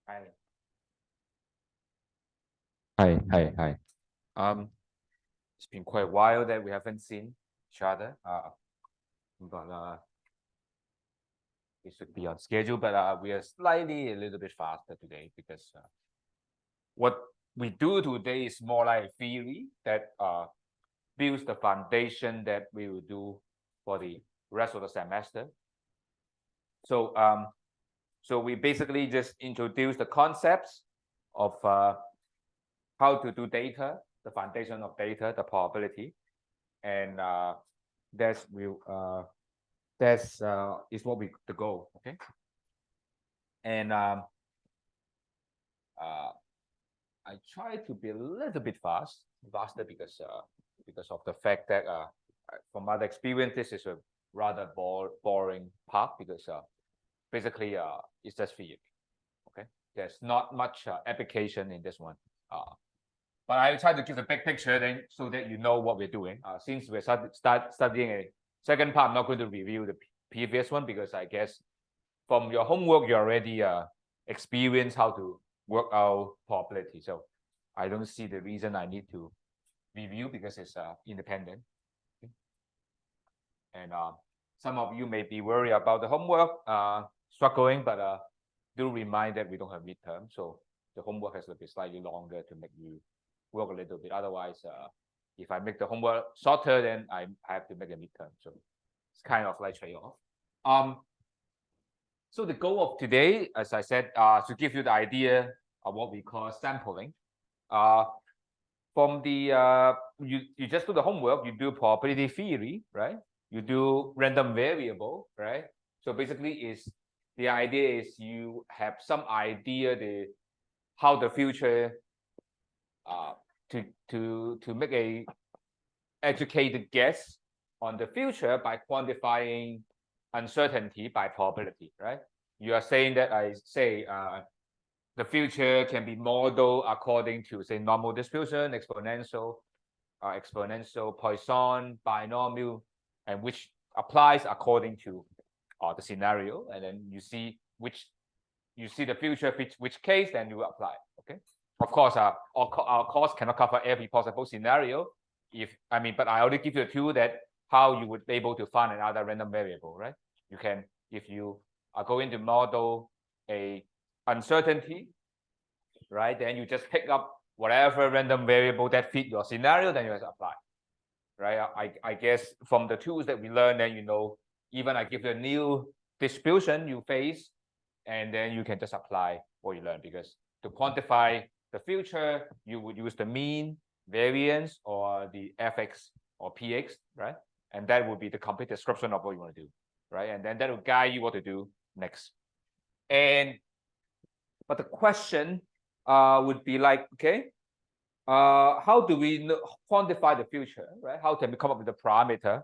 Hi. Hi. Um, it's been quite a while that we haven't seen each other. But we should be on schedule, but we are slightly a little bit faster today because what we do today is more like a theory that builds the foundation that we will do for the rest of the semester. So so we basically just introduce the concepts of how to do data, the foundation of data, the probability, and that's is what we the goal. Okay, and I try to be a little bit faster because of the fact that from other experience, this is a rather boring part because basically it's just theory. Okay, there's not much application in this one. But I try to give the big picture then so that you know what we're doing. Since we're studying a second part, I'm not going to review the previous one because I guess from your homework, you already experienced how to work out probability. So I don't see the reason I need to review because it's independent. Okay. And some of you may be worried about the homework, struggling, but do remind that we don't have midterm. So the homework has to be slightly longer to make you work a little bit. Otherwise, if I make the homework shorter, then I have to make a midterm. So it's kind of like trade-off. So the goal of today, as I said, to give you the idea of what we call sampling. From the you just do the homework, you do probability theory, right? You do random variable, right? So basically, is the idea is you have some idea how the future to make a educated guess on the future by quantifying uncertainty by probability, right? You are saying that I say the future can be modeled according to say normal distribution, exponential, Poisson, binomial, and which applies according to the scenario, and then you see the future which case, then you apply. Okay. Of course, our course cannot cover every possible scenario. But I already give you a tool that how you would be able to find another random variable, right? You can, if you are going to model a uncertainty, right? Then you just pick up whatever random variable that fit your scenario, then you just apply, right? I guess from the tools that we learn, then even I give you a new distribution you face, and then you can just apply what you learn, because to quantify the future, you would use the mean, variance, or the fx or px, right? And that would be the complete description of what you want to do, right? And then that will guide you what to do next. But the question would be like, okay, how do we quantify the future, right? How can we come up with the parameter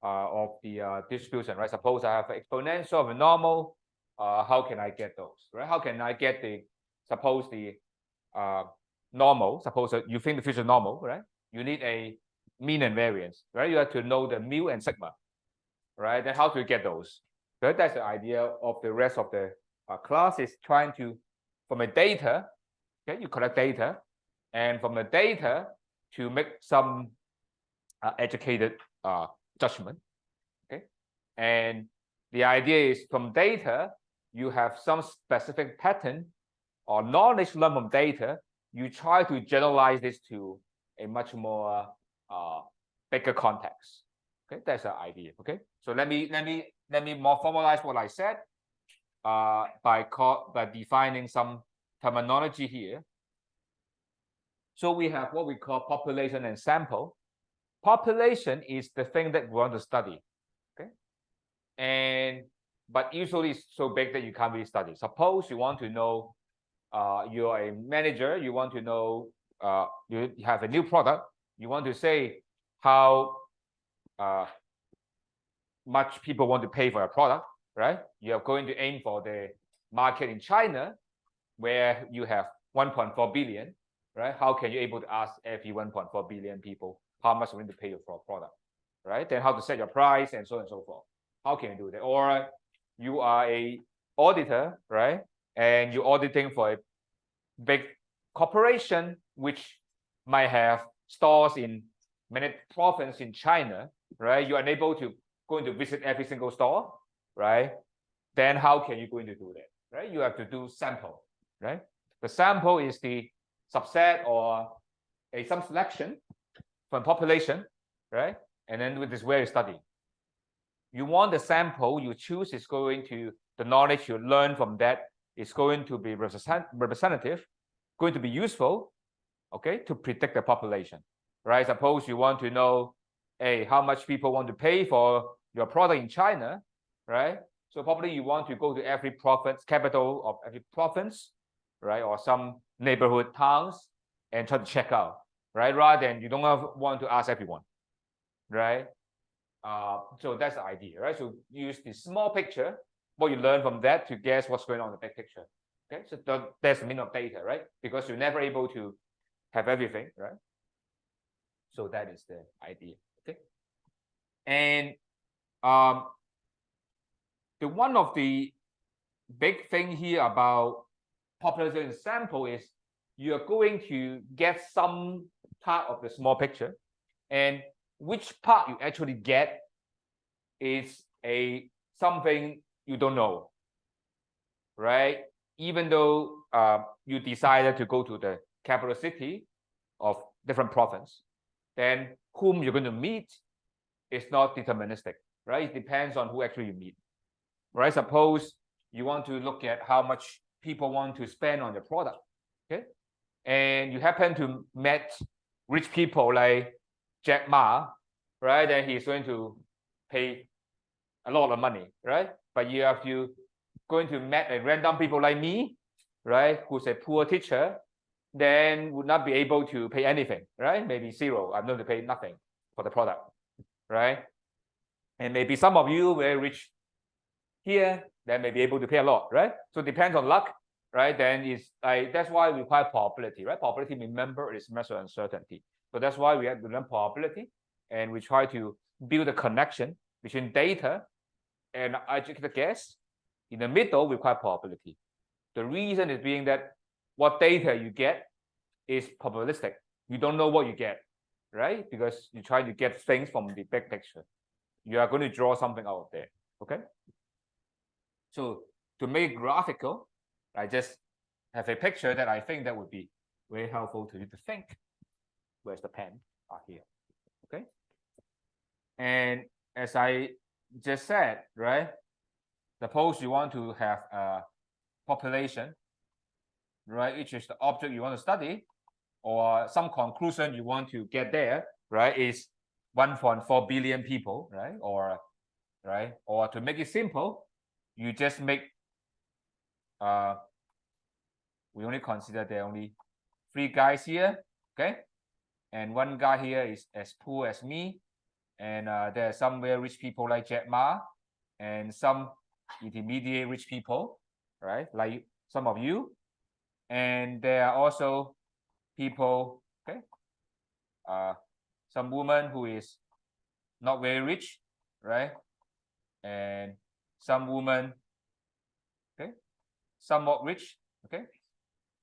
of the distribution, right? Suppose I have an exponential of a normal. How can I get those, right? How can I get suppose the normal? Suppose you think the future is normal, right? You need a mean and variance, right? You have to know the mu and sigma, right? Then how to get those? So that's the idea of the rest of the class, is trying to, from a data, okay, you collect data, and from the data to make some educated judgment, okay? And the idea is from data, you have some specific pattern or knowledge learned from data, you try to generalize this to a much more bigger context. Okay, that's the idea. Okay, so let me more formalize what I said by defining some terminology here. So we have what we call population and sample. Population is the thing that we want to study. Okay, but usually it's so big that you can't really study. Suppose you want to know, you're a manager, you want to know, you have a new product, you want to say how much people want to pay for a product, right? You are going to aim for the market in China, where you have 1.4 billion, right? How can you able to ask every 1.4 billion people how much they want to pay you for a product, right? Then how to set your price and so on and so forth. How can you do that? Or you are a auditor, right? and you're auditing for a big corporation which might have stores in many provinces in China, right? You're unable to going to visit every single store, right? Then how can you going to do that, right? You have to do sample, right? The sample is the subset or some selection from population, right? And then with this where you study. You want the sample you choose is going to, the knowledge you learn from that is going to be representative, going to be useful, okay, to predict the population, right? Suppose you want to know, hey, how much people want to pay for your product in China, right? So probably you want to go to every province, capital of every province, right? Or some neighborhood towns and try to check out, right? Rather than you don't want to ask everyone, right? So that's the idea, right? So use the small picture, what you learn from that to guess what's going on in the big picture. Okay, so that's the meaning of data, right? Because you're never able to have everything, right? So that is the idea. Okay, and the one of the big thing here about population sample is you're going to get some part of the small picture, and which part you actually get is something you don't know, right? Even though you decided to go to the capital city of different province, then whom you're going to meet is not deterministic, right? It depends on who actually you meet, right? Suppose you want to look at how much people want to spend on your product, okay? And you happen to meet rich people like Jack Ma, right? Then he's going to pay a lot of money, right? But you have to going to meet a random people like me, right? Who's a poor teacher, then would not be able to pay anything, right? Maybe zero. I'm going to pay nothing for the product, right? And maybe some of you very rich here, then may be able to pay a lot, right? So it depends on luck, right? Then it's like that's why we require probability, right? Probability, remember, is measure uncertainty. So that's why we have to learn probability, and we try to build a connection between data and educated guess. In the middle, we require probability. The reason is being that what data you get is probabilistic. You don't know what you get, right? Because you try to get things from the big picture. You are going to draw something out of there, okay? So to make graphical, I just have a picture that I think that would be very helpful to you to think. Where's the pen? Here, okay? And as I just said, right? Suppose you want to have a population, right? Which is the object you want to study, or some conclusion you want to get there, right? Is 1.4 billion people, right? Or to make it simple, you just make we only consider there are only 3 guys here, okay? And 1 guy here is as poor as me, and there are some very rich people like Jack Ma, and some intermediate rich people, right? Like some of you, and there are also people, okay? Some woman who is not very rich, right? And some woman, okay, somewhat rich, okay,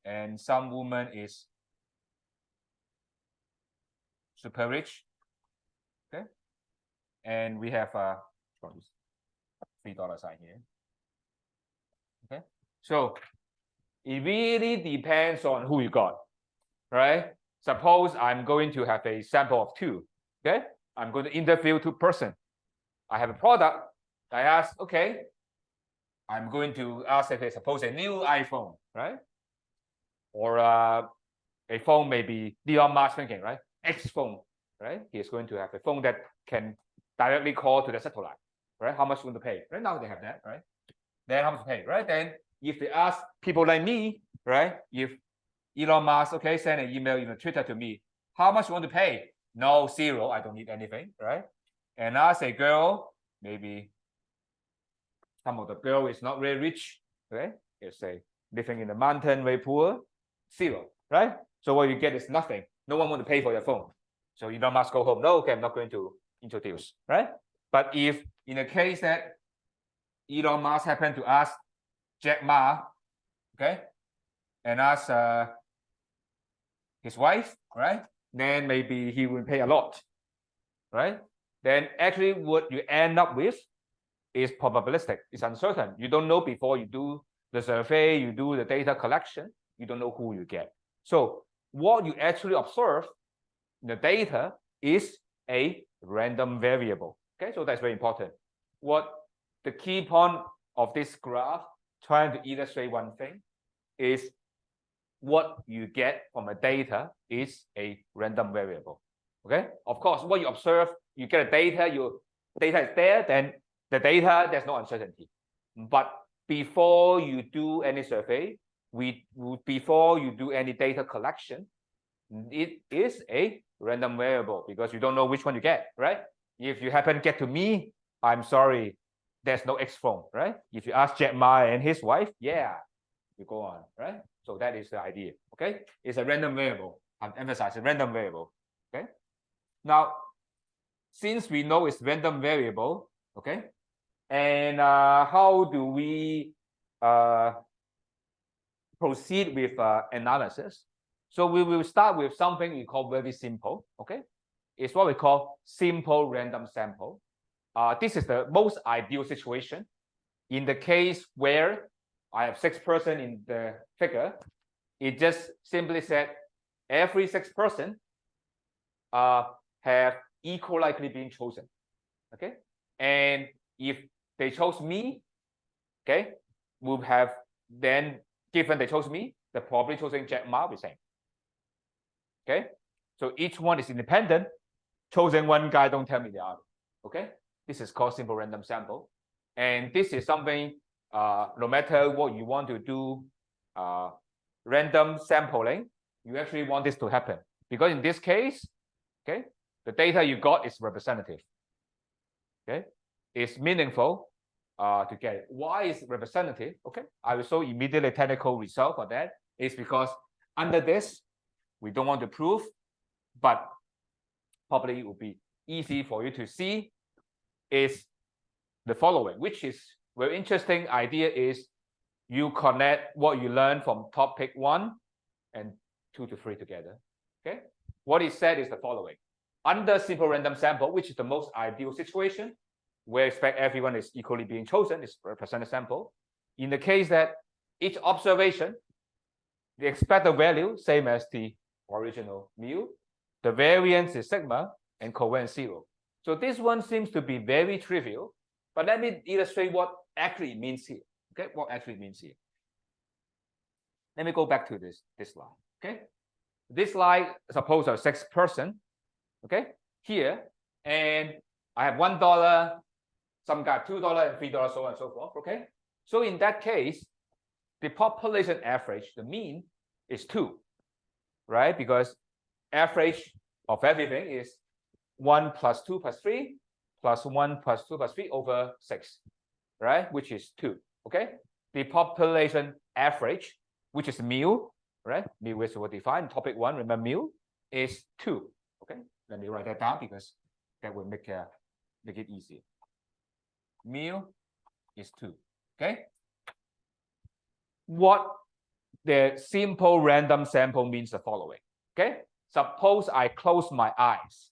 and some woman is super rich, okay, and we have $3 sign here, okay. So it really depends on who you got, right? Suppose I'm going to have a sample of 2, okay. I'm going to interview 2 persons. I have a product. I ask, okay, I'm going to ask if they suppose a new iPhone, right? Or a phone maybe Elon Musk thinking, right? X phone, right? He's going to have a phone that can directly call to the satellite, right? How much you want to pay? Right now they have that, right? Then how much to pay, right? Then if they ask people like me, right? If Elon Musk, okay, send an email, Twitter to me, how much you want to pay? No, 0. I don't need anything, right? And ask a girl, maybe some of the girl is not very rich, okay? Let's say living in the mountain, very poor, 0, right? So what you get is nothing. No one want to pay for your phone. So Elon Musk go home. No, okay, I'm not going to introduce, right? But if in a case that Elon Musk happened to ask Jack Ma, okay, and ask his wife, right? Then maybe he will pay a lot, right? Then actually what you end up with is probabilistic. It's uncertain. You don't know before you do the survey, you do the data collection, you don't know who you get. So what you actually observe in the data is a random variable. Okay, so that's very important. What the key point of this graph trying to illustrate one thing is what you get from a data is a random variable. Okay, of course, what you observe, you get a data, your data is there, then the data, there's no uncertainty. But before you do any survey, before you do any data collection, it is a random variable because you don't know which one you get, right? If you happen to get to me, I'm sorry, there's no X phone, right? If you ask Jack Ma and his wife, yeah, you go on, right? So that is the idea, okay? It's a random variable. I'm emphasizing random variable, okay? Now, since we know it's random variable, okay, and how do we proceed with analysis? So we will start with something we call very simple, okay? It's what we call simple random sample. This is the most ideal situation. In the case where I have 6 persons in the figure, it just simply said every 6 persons have equal likely being chosen, okay? And if they chose me, okay, we'll have then, given they chose me, the probability choosing Jack Ma will be same. Okay, so each one is independent. Choosing one guy, don't tell me the other. Okay, this is called simple random sample, and this is something no matter what you want to do random sampling, you actually want this to happen because in this case, okay, the data you got is representative. Okay, it's meaningful to get it. Why is it representative? Okay, I will show immediately technical result for that. It's because under this, we don't want to prove, but probably it will be easy for you to see is the following, which is very interesting idea is you connect what you learn from topic 1 and 2 to 3 together. Okay, what he said is the following. Under simple random sample, which is the most ideal situation, where expect everyone is equally being chosen, is represented sample. In the case that each observation, the expected value, same as the original mu, the variance is sigma, and covariance 0. So this one seems to be very trivial, but let me illustrate what actually means here. Okay, what actually means here. Let me go back to this slide. Okay, this slide, suppose a 6 person. Okay, here, and I have $1, some got $2 and $3, so on and so forth. Okay, so in that case, the population average, the mean, is 2, right? Because average of everything is 1 plus 2 plus 3 plus 1 plus 2 plus 3 over 6, right? Which is 2, okay? The population average, which is mu, right? Mu is what defined. Topic 1, remember mu, is 2, okay? Let me write that down because that will make it easier. Mu is 2, okay? What the simple random sample means the following, okay? Suppose I close my eyes.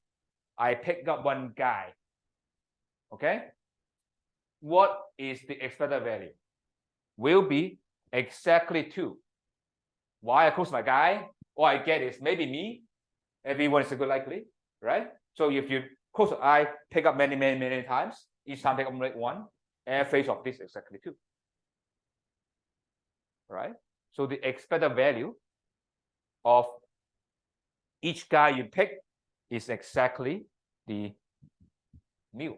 I pick up one guy, okay? What is the expected value? Will be exactly 2. Why I close my guy? All I get is maybe me. Everyone is a good likely, right? So if you close your eye, pick up many times, each time pick up only 1, average of this is exactly 2. Right? So the expected value of each guy you pick is exactly the mu.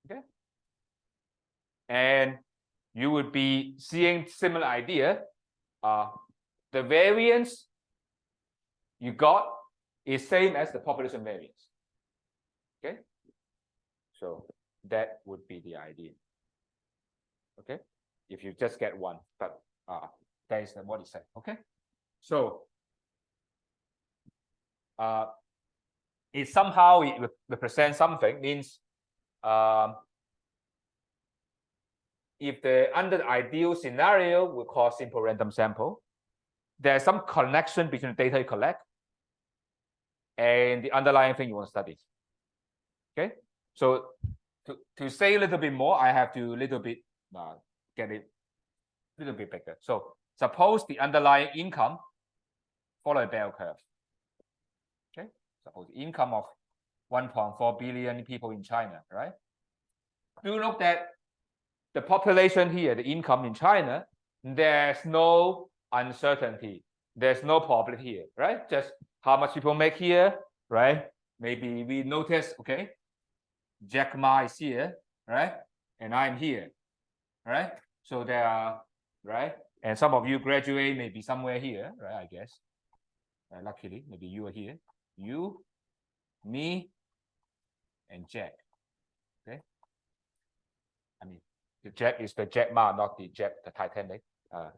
Okay. And you would be seeing similar idea. The variance you got is same as the population variance. Okay. So that would be the idea. Okay. If you just get 1, but that is what he said. Okay. So it somehow it represents something, means if under the ideal scenario, we call simple random sample, there's some connection between the data you collect and the underlying thing you want to study. Okay, so to say a little bit more, I have to get it a little bit bigger. So suppose the underlying income follow a bell curve. Okay, suppose the income of 1.4 billion people in China, right? Do note that the population here, the income in China, there's no uncertainty. There's no probability here, right? Just how much people make here, right? Maybe we notice, okay, Jack Ma is here, right? And I'm here, right? So there are, right? And some of you graduate maybe somewhere here, right? I guess. Luckily, maybe you are here. You, me, and Jack. Okay. I mean, the Jack is the Jack Ma, not the Jack the Titanic. Jack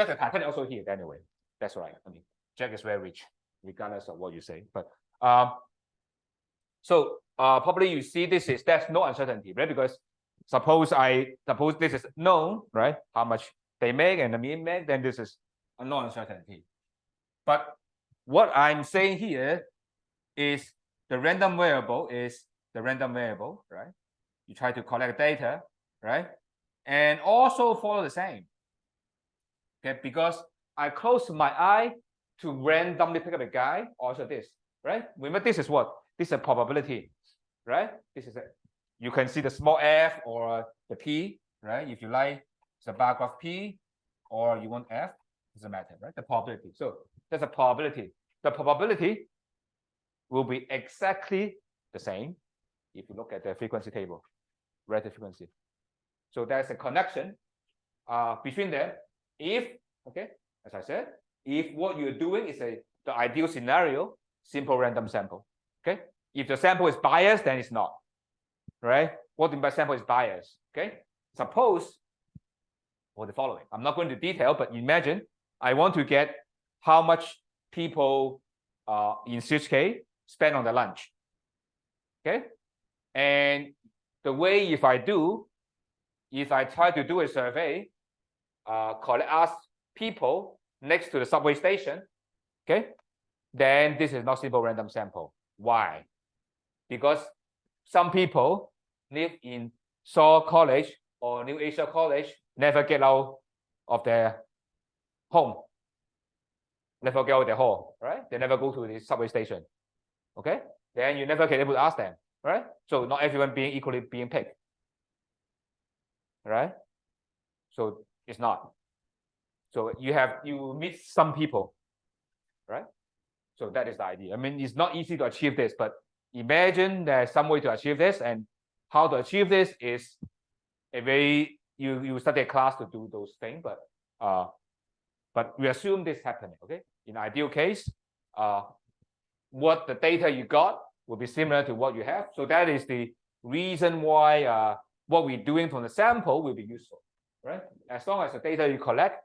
the Titanic also here anyway. That's right. I mean, Jack is very rich, regardless of what you say. But probably you see there's no uncertainty, right? Because suppose this is known, right? How much they make and the mean make, then this is a no uncertainty. But what I'm saying here is the random variable is the random variable, right? You try to collect data, right? And also follow the same. Okay, because I close my eye to randomly pick up a guy, also this, right? Remember, this is what? This is a probability, right? This is you can see the small f or the p, right? If you like, it's a bar graph p, or you want f, doesn't matter, right? The probability. So there's a probability. The probability will be exactly the same if you look at the frequency table, relative frequency. So there's a connection between them. If, okay, as I said, if what you're doing is the ideal scenario, simple random sample. Okay, if the sample is biased, then it's not, right? What do you mean by sample is biased? Okay, suppose for the following, I'm not going to detail, but imagine I want to get how much people in CHK spend on the lunch. Okay, and the way if I try to do a survey, ask people next to the subway station, okay, then this is not simple random sample. Why? Because some people live in Seoul College or New Asia College, never get out of their home, never get out of their hall, right? They never go to the subway station. Okay, then you never can able to ask them, right? So not everyone being equally being picked, right? So it's not. So you meet some people, right? So that is the idea. I mean, it's not easy to achieve this, but imagine there's some way to achieve this, and how to achieve this is a very you study a class to do those things, but we assume this happening. Okay, in ideal case, what the data you got will be similar to what you have. So that is the reason why what we're doing from the sample will be useful, right? As long as the data you collect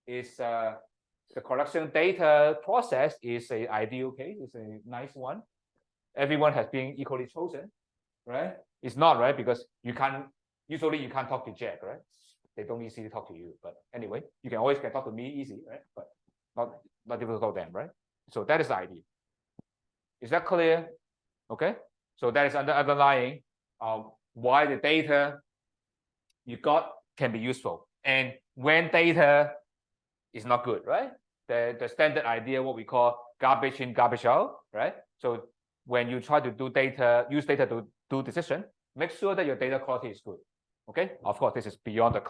is the collection data process is an ideal case, it's a nice one. Everyone has been equally chosen, right? It's not, right? Because usually you can't talk to Jack, right? They don't easily talk to you. But anyway, you can always talk to me easy, right? But not difficult to talk to them, right? So that is the idea. Is that clear? Okay. So that is underlying why the data you got can be useful. And when data is not good, right? The standard idea, what we call garbage in, garbage out, right? So when you try to use data to do decision, make sure that your data quality is good. Okay. Of course, this is beyond the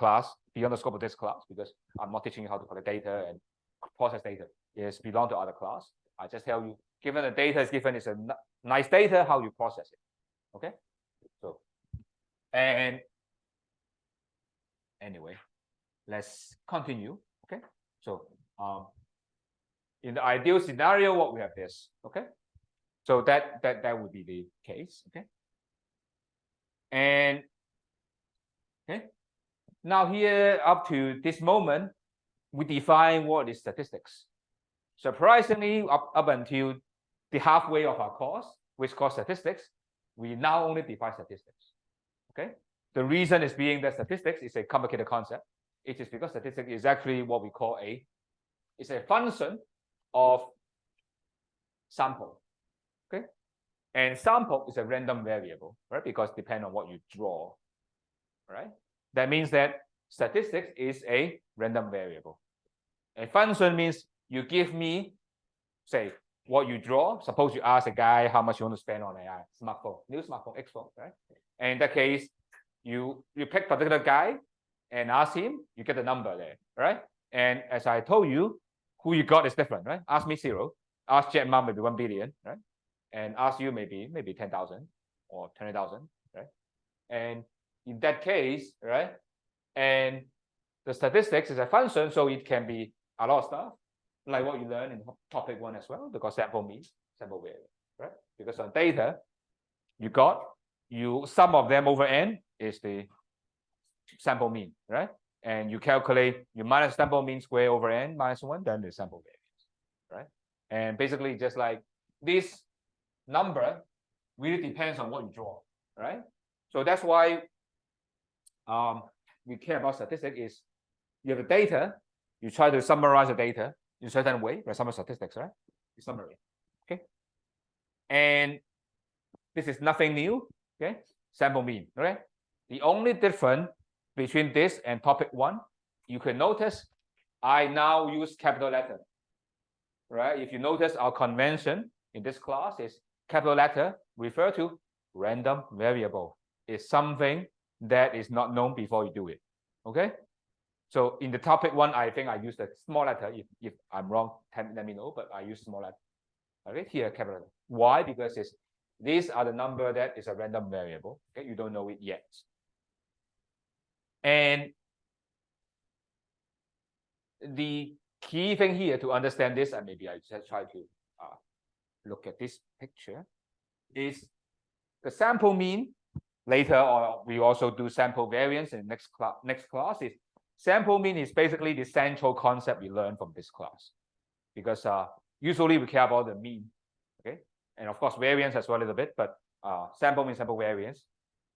scope of this class, because I'm not teaching you how to collect data and process data. It's belong to other class. I just tell you, given the data is given, it's a nice data, how you process it. Okay. So, and anyway, let's continue. Okay. So, in the ideal scenario, what we have this. Okay. So that would be the case. Okay. And okay. Now here, up to this moment, we define what is statistics. Surprisingly, up until the halfway of our course, which is called statistics, we now only define statistics. Okay. The reason is being that statistics is a complicated concept. It is because statistics is actually what we call it's a function of sample. Okay, and sample is a random variable, right? Because depend on what you draw, right? That means that statistics is a random variable. A function means you give me, say, what you draw. Suppose you ask a guy how much you want to spend on a smartphone, new smartphone, X phone, right? And in that case, you pick a particular guy and ask him, you get the number there, right? And as I told you, who you got is different, right? Ask me 0, ask Jack Ma maybe 1 billion, right? And ask you maybe 10,000 or 20,000, right? And in that case, right? And the statistics is a function, so it can be a lot of stuff, like what you learn in topic 1 as well, because sample means sample variance, right? Because on data, you got sum of them over n is the sample mean, right? And you calculate you minus sample mean square over n minus 1, then the sample variance, right? And basically just like this number really depends on what you draw, right? So that's why we care about statistics is you have the data, you try to summarize the data in a certain way, right? Some statistics, right? Summary, okay? And this is nothing new, okay? Sample mean, right? The only difference between this and topic 1, you can notice I now use capital letter, right? If you notice our convention in this class is capital letter refer to random variable. It's something that is not known before you do it, okay? So in the topic 1, I think I use the small letter. If I'm wrong, let me know, but I use small letter. Okay, here capital letter. Why? Because these are the number that is a random variable. Okay, you don't know it yet. And the key thing here to understand this, and maybe I just try to look at this picture, is the sample mean. Later, or we also do sample variance in next class. Is sample mean is basically the central concept we learn from this class, because usually we care about the mean, okay, and of course variance as well a little bit, but sample mean, sample variance,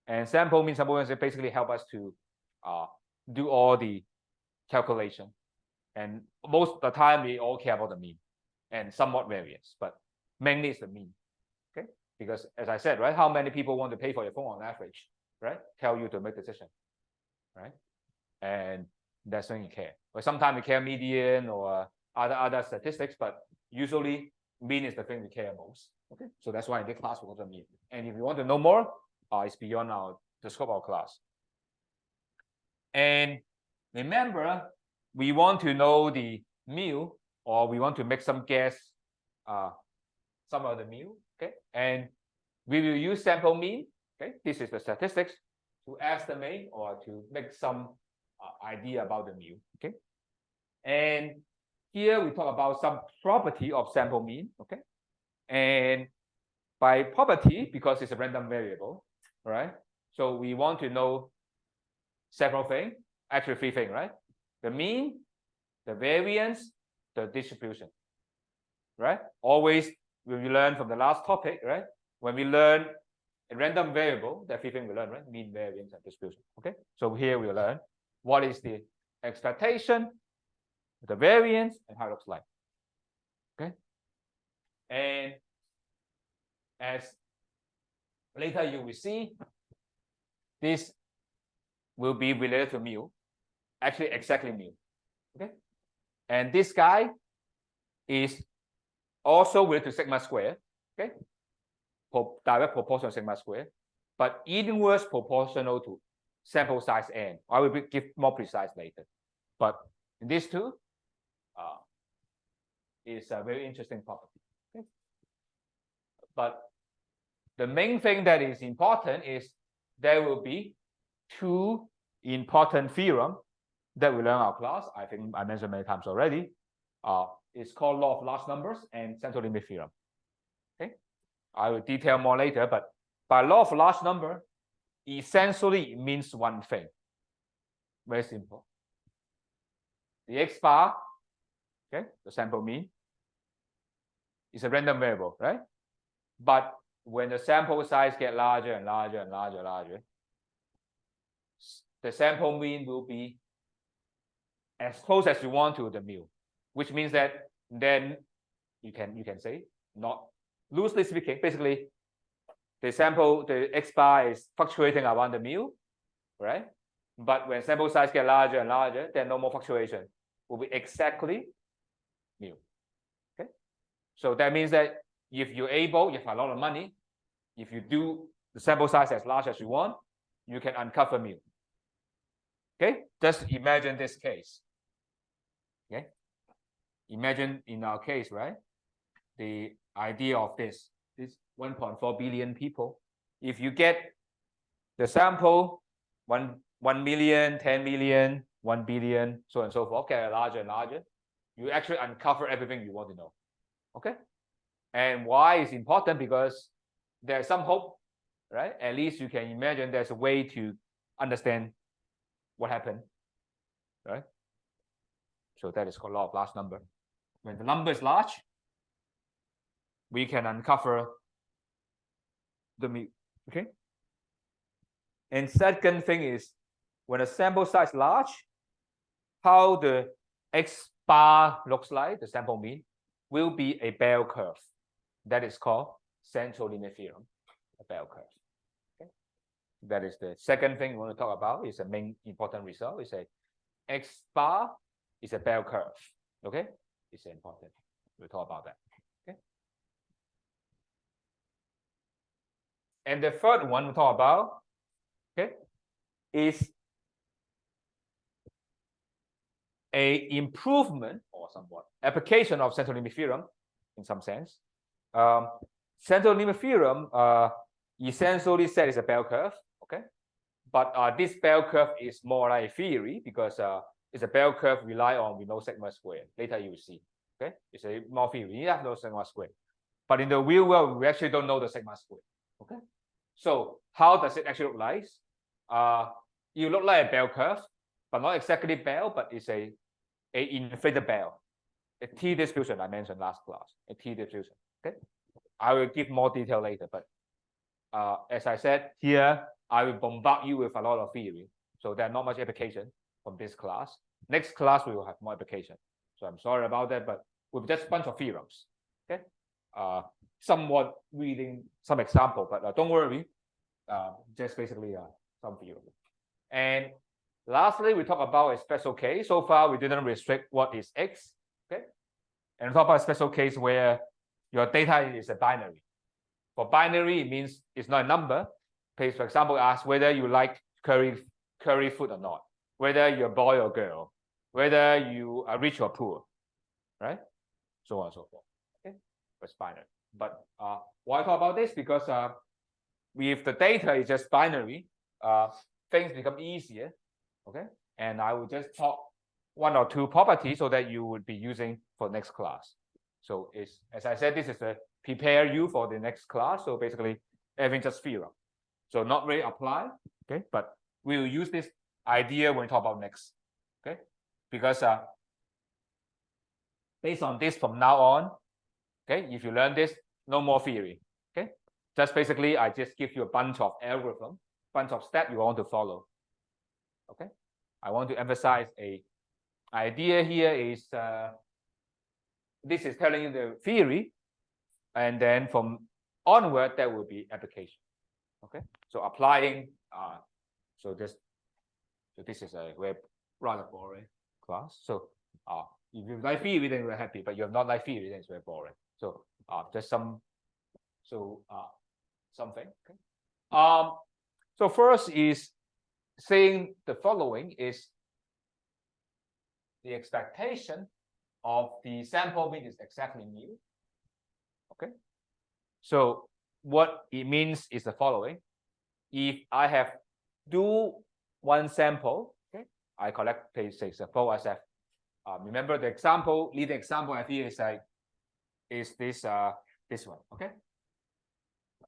and sample mean, sample variance basically help us to do all the calculation, and most of the time we all care about the mean and somewhat variance, but mainly it's the mean, okay, because as I said, right, how many people want to pay for your phone on average, right? Tell you to make decision, right? And that's when you care. But sometimes we care median or other statistics, but usually mean is the thing we care most. Okay, so that's why in this class we also mean. And if you want to know more, it's beyond the scope of our class. And remember, we want to know the mu, or we want to make some guess, some of the mu. Okay, and we will use sample mean. Okay, this is the statistics to estimate or to make some idea about the mu. Okay, and here we talk about some property of sample mean. Okay, and by property, because it's a random variable, right? So we want to know several things, actually 3 things, right? The mean, the variance, the distribution, right? Always when we learn from the last topic, right? When we learn a random variable, the 3 things we learn, right? Mean, variance, and distribution. Okay, so here we learn what is the expectation, the variance, and how it looks like. Okay, and as later you will see, this will be related to mu, actually exactly mu. Okay, and this guy is also related to sigma square. Okay, direct proportional sigma square, but inverse proportional to sample size n. I will give more precise later, but in these two is a very interesting property. Okay? But the main thing that is important is there will be 2 important theorems that we learn in our class. I think I mentioned many times already. It's called law of large numbers and central limit theorem. Okay, I will detail more later, but by law of large number, essentially it means one thing. Very simple. The x bar, okay, the sample mean, is a random variable, right? But when the sample size get larger and larger and larger, the sample mean will be as close as you want to the mu, which means that then you can say, not loosely speaking, basically the X bar is fluctuating around the mu, right? But when sample size get larger and larger, then no more fluctuation, will be exactly mu. Okay, so that means that if you're able, you have a lot of money, if you do the sample size as large as you want, you can uncover mu. Okay, just imagine this case. Okay, imagine in our case, right? The idea of this 1.4 billion people. If you get the sample 1 million, 10 million, 1 billion, so on and so forth, get larger and larger, you actually uncover everything you want to know. Okay, and why is important? Because there's some hope, right? At least you can imagine there's a way to understand what happened, right? So that is called law of large number. When the number is large, we can uncover the mu. Okay. And second thing is, when a sample size is large, how the X bar looks like, the sample mean, will be a bell curve. That is called central limit theorem, a bell curve. Okay. That is the second thing we want to talk about. Is a main important result. It's a X bar is a bell curve. Okay, it's important. We'll talk about that. Okay. And the third one we'll talk about, okay, is a improvement or somewhat application of central limit theorem in some sense. Central limit theorem essentially said is a bell curve. Okay, but this bell curve is more like a theory because it's a bell curve rely on we know sigma squared. Later you will see. Okay, it's a more theory. You have no sigma squared, but in the real world we actually don't know the sigma squared. Okay, so how does it actually look like? You look like a bell curve, but not exactly bell, but it's a inflated bell, a T distribution I mentioned last class, a T distribution. Okay, I will give more detail later, but as I said here, I will bombard you with a lot of theory, so there's not much application from this class. Next class we will have more application, so I'm sorry about that, but with just a bunch of theorems. Okay, somewhat reading some example, but don't worry, just basically some theorem. And lastly, we talk about a special case. So far, we didn't restrict what is X. Okay, and talk about a special case where your data is a binary. For binary, it means it's not a number. Okay, for example, ask whether you like curry food or not, whether you're a boy or girl, whether you are rich or poor, right? So on and so forth. Okay, it's binary. But why talk about this? Because if the data is just binary, things become easier. Okay, and I will just talk one or two properties so that you would be using for next class. So it's, as I said, this is to prepare you for the next class. So basically everything just theorem. So not really apply. Okay, but we will use this idea when we talk about next. Okay, because based on this from now on, okay, if you learn this, no more theory. Okay, just basically I just give you a bunch of algorithm, bunch of steps you want to follow. Okay, I want to emphasize a idea here is this is telling you the theory, and then from onward there will be application. Okay, so applying so this is a very rather boring class. So if you like theory, then we're happy, but you have not like theory, then it's very boring. So just something. Okay. So first is saying the following is the expectation of the sample mean is exactly mu. Okay, so what it means is the following. If I have do one sample, okay, I collect page 6. Suppose I have remember the example, leading example I think is like this one. Okay,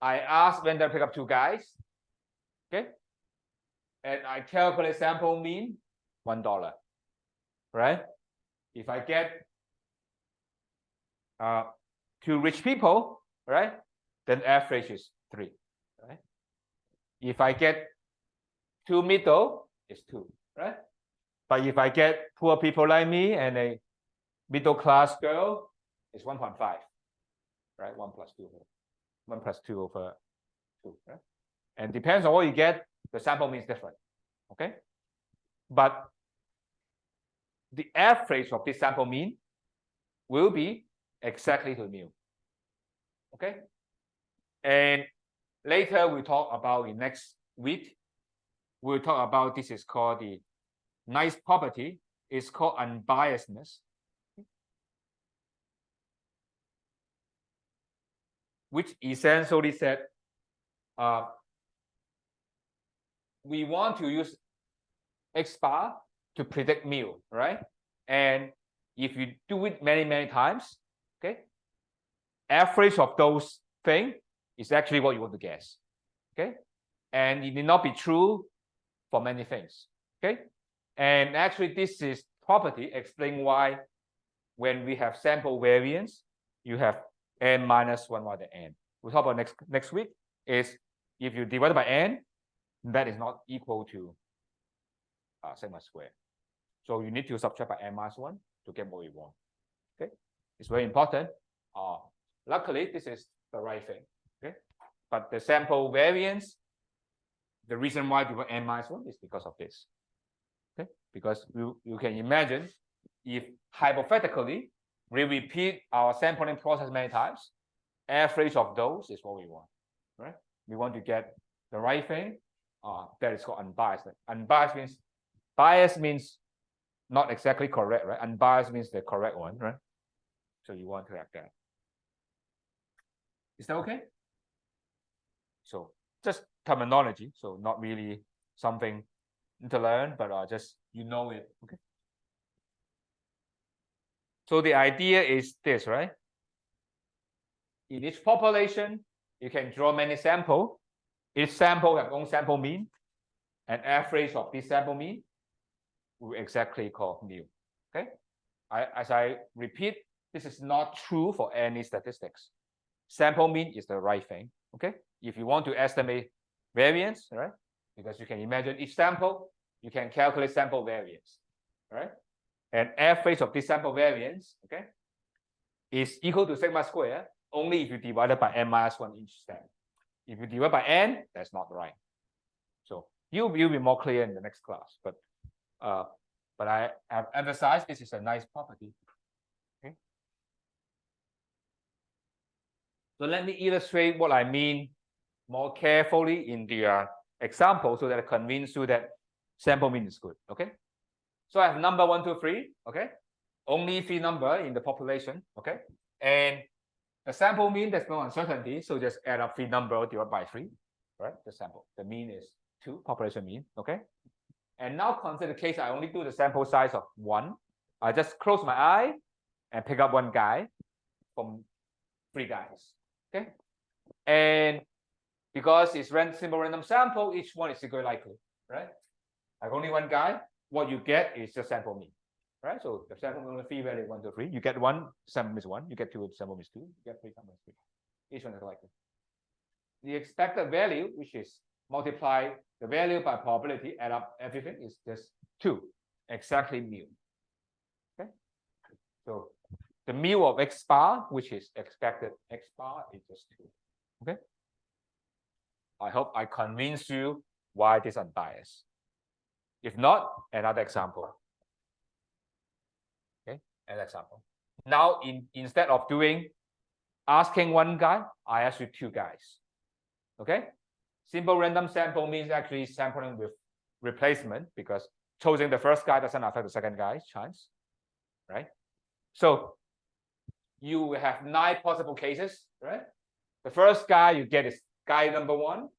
I ask vendor pick up 2 guys. Okay, and I calculate sample mean $1, right? If I get 2 rich people, right, then average is 3, right? If I get 2 middle, is 2, right? But if I get poor people like me and a middle class girl, it's 1.5, right? 1 plus 2, 1 plus 2 over 2, right? And depends on what you get, the sample mean is different, okay? But the average of this sample mean will be exactly to mu, okay? And later we talk about in next week, we'll talk about this is called the nice property. It's called unbiasedness, which essentially said we want to use X bar to predict mu, right? And if you do it many times, okay, average of those things is actually what you want to guess, okay? And it need not be true for many things, okay? And actually this is property explain why when we have sample variance, you have n minus 1 rather than n. We'll talk about next week is if you divide by n, that is not equal to sigma square. So you need to subtract by n minus 1 to get what we want. Okay, it's very important. Luckily, this is the right thing. Okay, but the sample variance, the reason why we want n minus 1 is because of this. Okay, because you can imagine if hypothetically we repeat our sampling process many times, average of those is what we want, right? We want to get the right thing. That is called unbiased. Unbiased means bias means not exactly correct, right? Unbiased means the correct one, right? So you want to have that. Is that okay? So just terminology, so not really something to learn, but just you know it. Okay. So the idea is this, right? In each population, you can draw many samples. Each sample have own sample mean, and average of this sample mean we exactly call mu. Okay. As I repeat, this is not true for any statistics. Sample mean is the right thing. Okay. If you want to estimate variance, right? Because you can imagine each sample, you can calculate sample variance, right? And average of this sample variance, okay, is equal to sigma square only if you divide it by n minus 1 each step. If you divide by n, that's not right. So you'll be more clear in the next class. But I have emphasized this is a nice property. Okay. So let me illustrate what I mean more carefully in the example so that I convince you that sample mean is good. Okay. So I have number 1, 2, 3. Okay. Only 3 number in the population. Okay. And the sample mean, there's no uncertainty. So just add up 3 number divided by 3. Right. The sample. The mean is 2, population mean. Okay. And now consider the case I only do the sample size of 1. I just close my eye and pick up 1 guy from 3 guys. Okay. And because it's simple random sample, each one is equally likely, right? I have only 1 guy. What you get is just sample mean, right? So the sample mean 3 value 1, 2, 3. You get 1, sample is 1. You get 2, sample is 2. You get 3, sample is 3. Each one is likely. The expected value, which is multiply the value by probability, add up everything, is just 2, exactly mu. Okay. So the mu of X bar, which is expected X bar, is just 2. Okay. I hope I convince you why this is unbiased. If not, another example. Okay, another example. Now, instead of asking 1 guy, I ask you 2 guys. Okay. Simple random sample means actually sampling with replacement because choosing the first guy doesn't affect the second guy's chance, right? So you have 9 possible cases, right? The first guy you get is guy number 1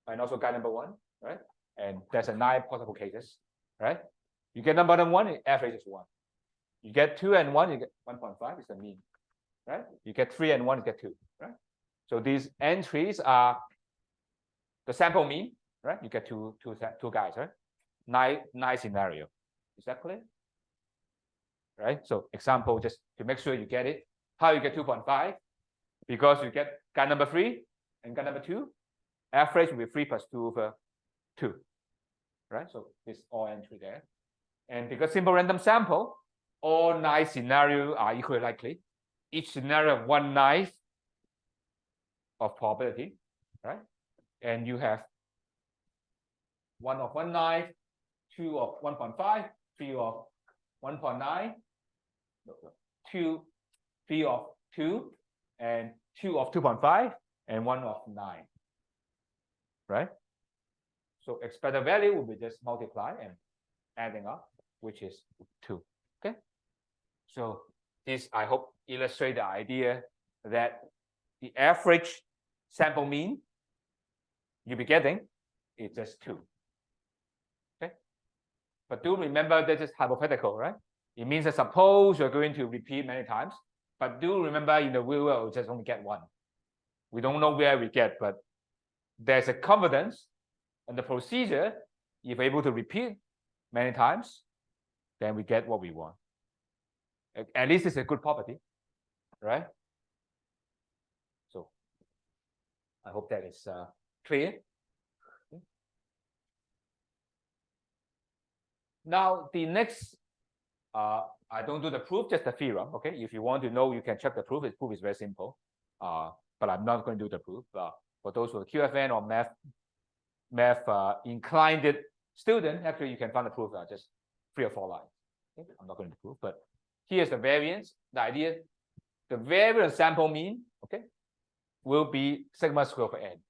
and also guy number 1, right? And there's a 9 possible cases, right? You get number 1, average is 1. You get 2 and 1, you get 1.5 is the mean, right? You get 3 and 1, you get 2, right? So these entries are the sample mean, right? You get two guys, right? 9 scenario. Is that clear? Right? So example, just to make sure you get it. How you get 2.5? Because you get guy number 3 and guy number 2. Average will be 3 plus 2 over 2. right? So this all entry there. And because simple random sample, all 9 scenarios are equally likely. Each scenario have 1/9 of probability, right? And you have 1 of 1/9, 2 of 1.5, 3 of 1.9, 2, 3 of 2, and 2 of 2.5, and 1 of 9, right? So expected value will be just multiply and adding up, which is 2. Okay. So this, I hope, illustrate the idea that the average sample mean you'll be getting is just 2. Okay. But do remember that is hypothetical, right? It means that suppose you're going to repeat many times, but do remember in the real world, just only get 1. We don't know where we get, but there's a confidence in the procedure. If we're able to repeat many times, then we get what we want. At least it's a good property, right? So I hope that is clear. Okay. Now the next, I don't do the proof, just the theorem. Okay, if you want to know, you can check the proof. The proof is very simple, but I'm not going to do the proof. For those who are QFN or math inclined student, actually you can find the proof just 3 or 4 lines. Okay? I'm not going to prove, but here's the variance. The idea, the variance sample mean, okay, will be sigma square over n.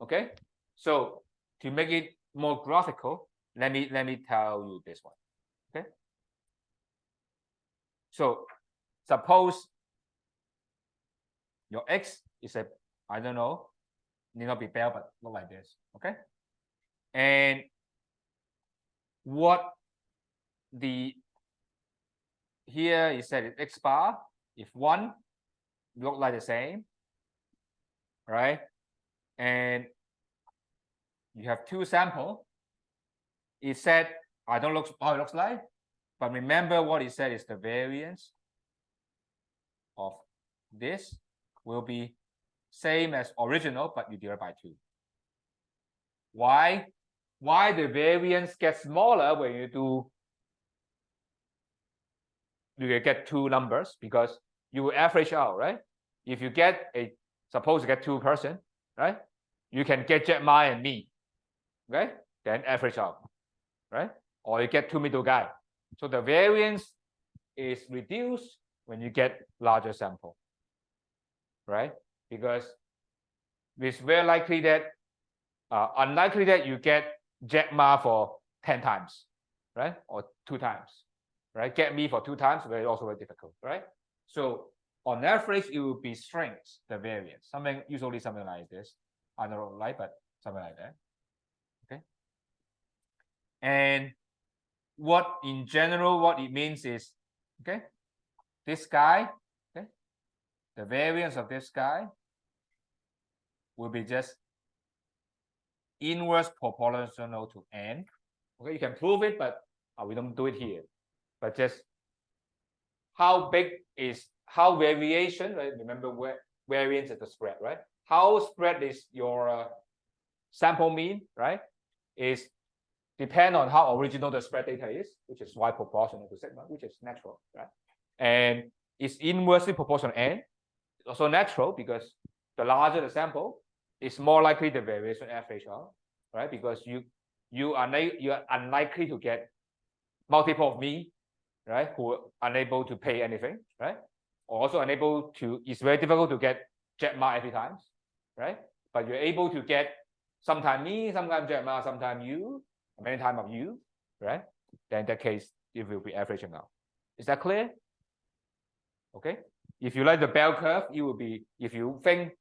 Okay, so to make it more graphical, let me tell you this one. Okay, so suppose your x is a, I don't know, need not be bell, but look like this. Okay, and what the here is said x bar, if 1 look like the same, right? And you have 2 sample. It said, I don't look how it looks like, but remember what it said is the variance of this will be same as original, but you divide by 2. Why the variance gets smaller when you get 2 numbers? Because you will average out, right? If you get suppose you get 2 person, right? You can get Jack Ma and me, okay? Then average out, right? Or you get 2 middle guy. So the variance is reduced when you get larger sample, right? Because it's very likely that unlikely that you get Jack Ma for 10 times, right? Or 2 times, right? Get me for 2 times, but also very difficult, right? So on average, it will be shrinks the variance. Usually something like this. I don't like, but something like that. Okay. And what in general, what it means is, okay, this guy, okay, the variance of this guy will be just inverse proportional to n. Okay, you can prove it, but we don't do it here. But just how big is how variation, right? Remember where variance is the spread, right? How spread is your sample mean, right? Is depend on how original the spread data is, which is y proportional to sigma, which is natural, right? And it's inversely proportional to n. It's also natural because the larger the sample, it's more likely the variation average out, right? Because you are unlikely to get multiple of me, right? Who are unable to pay anything, right? Also unable to, it's very difficult to get Jack Ma every time, right? But you're able to get sometimes me, sometimes Jack Ma, sometimes you, many times of you, right? Then in that case, it will be averaging out. Is that clear? Okay. If you like the bell curve, it will be, if you think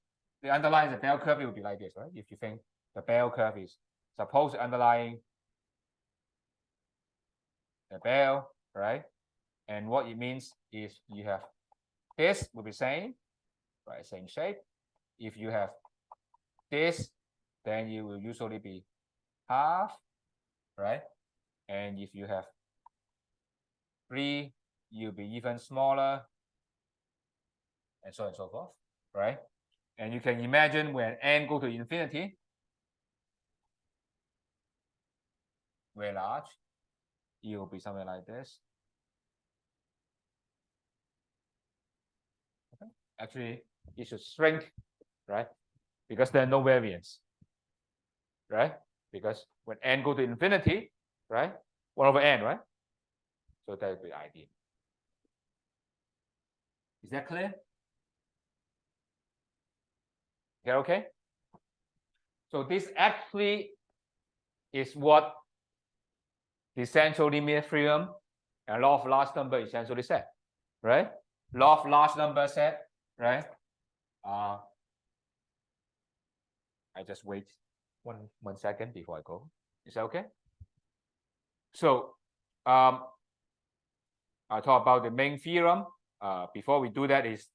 the underlying is a bell curve, it will be like this, right? If you think the bell curve is, suppose underlying the bell, right? And what it means is you have this will be same, right? Same shape. If you have this, then you will usually be half, right? And if you have 3, you'll be even smaller, and so on and so forth, right? And you can imagine when n go to infinity, very large. E will be something like this. Okay. Actually, it should shrink, right? Because there are no variance, right? Because when n go to infinity, right? 1 over n, right? So that would be the idea. Is that clear? Okay? So this actually is what the central limit theorem and law of large number essentially said, right? Law of large number said, right? I just wait one second before I go. Is that okay? So I talk about the main theorem. Before we do that is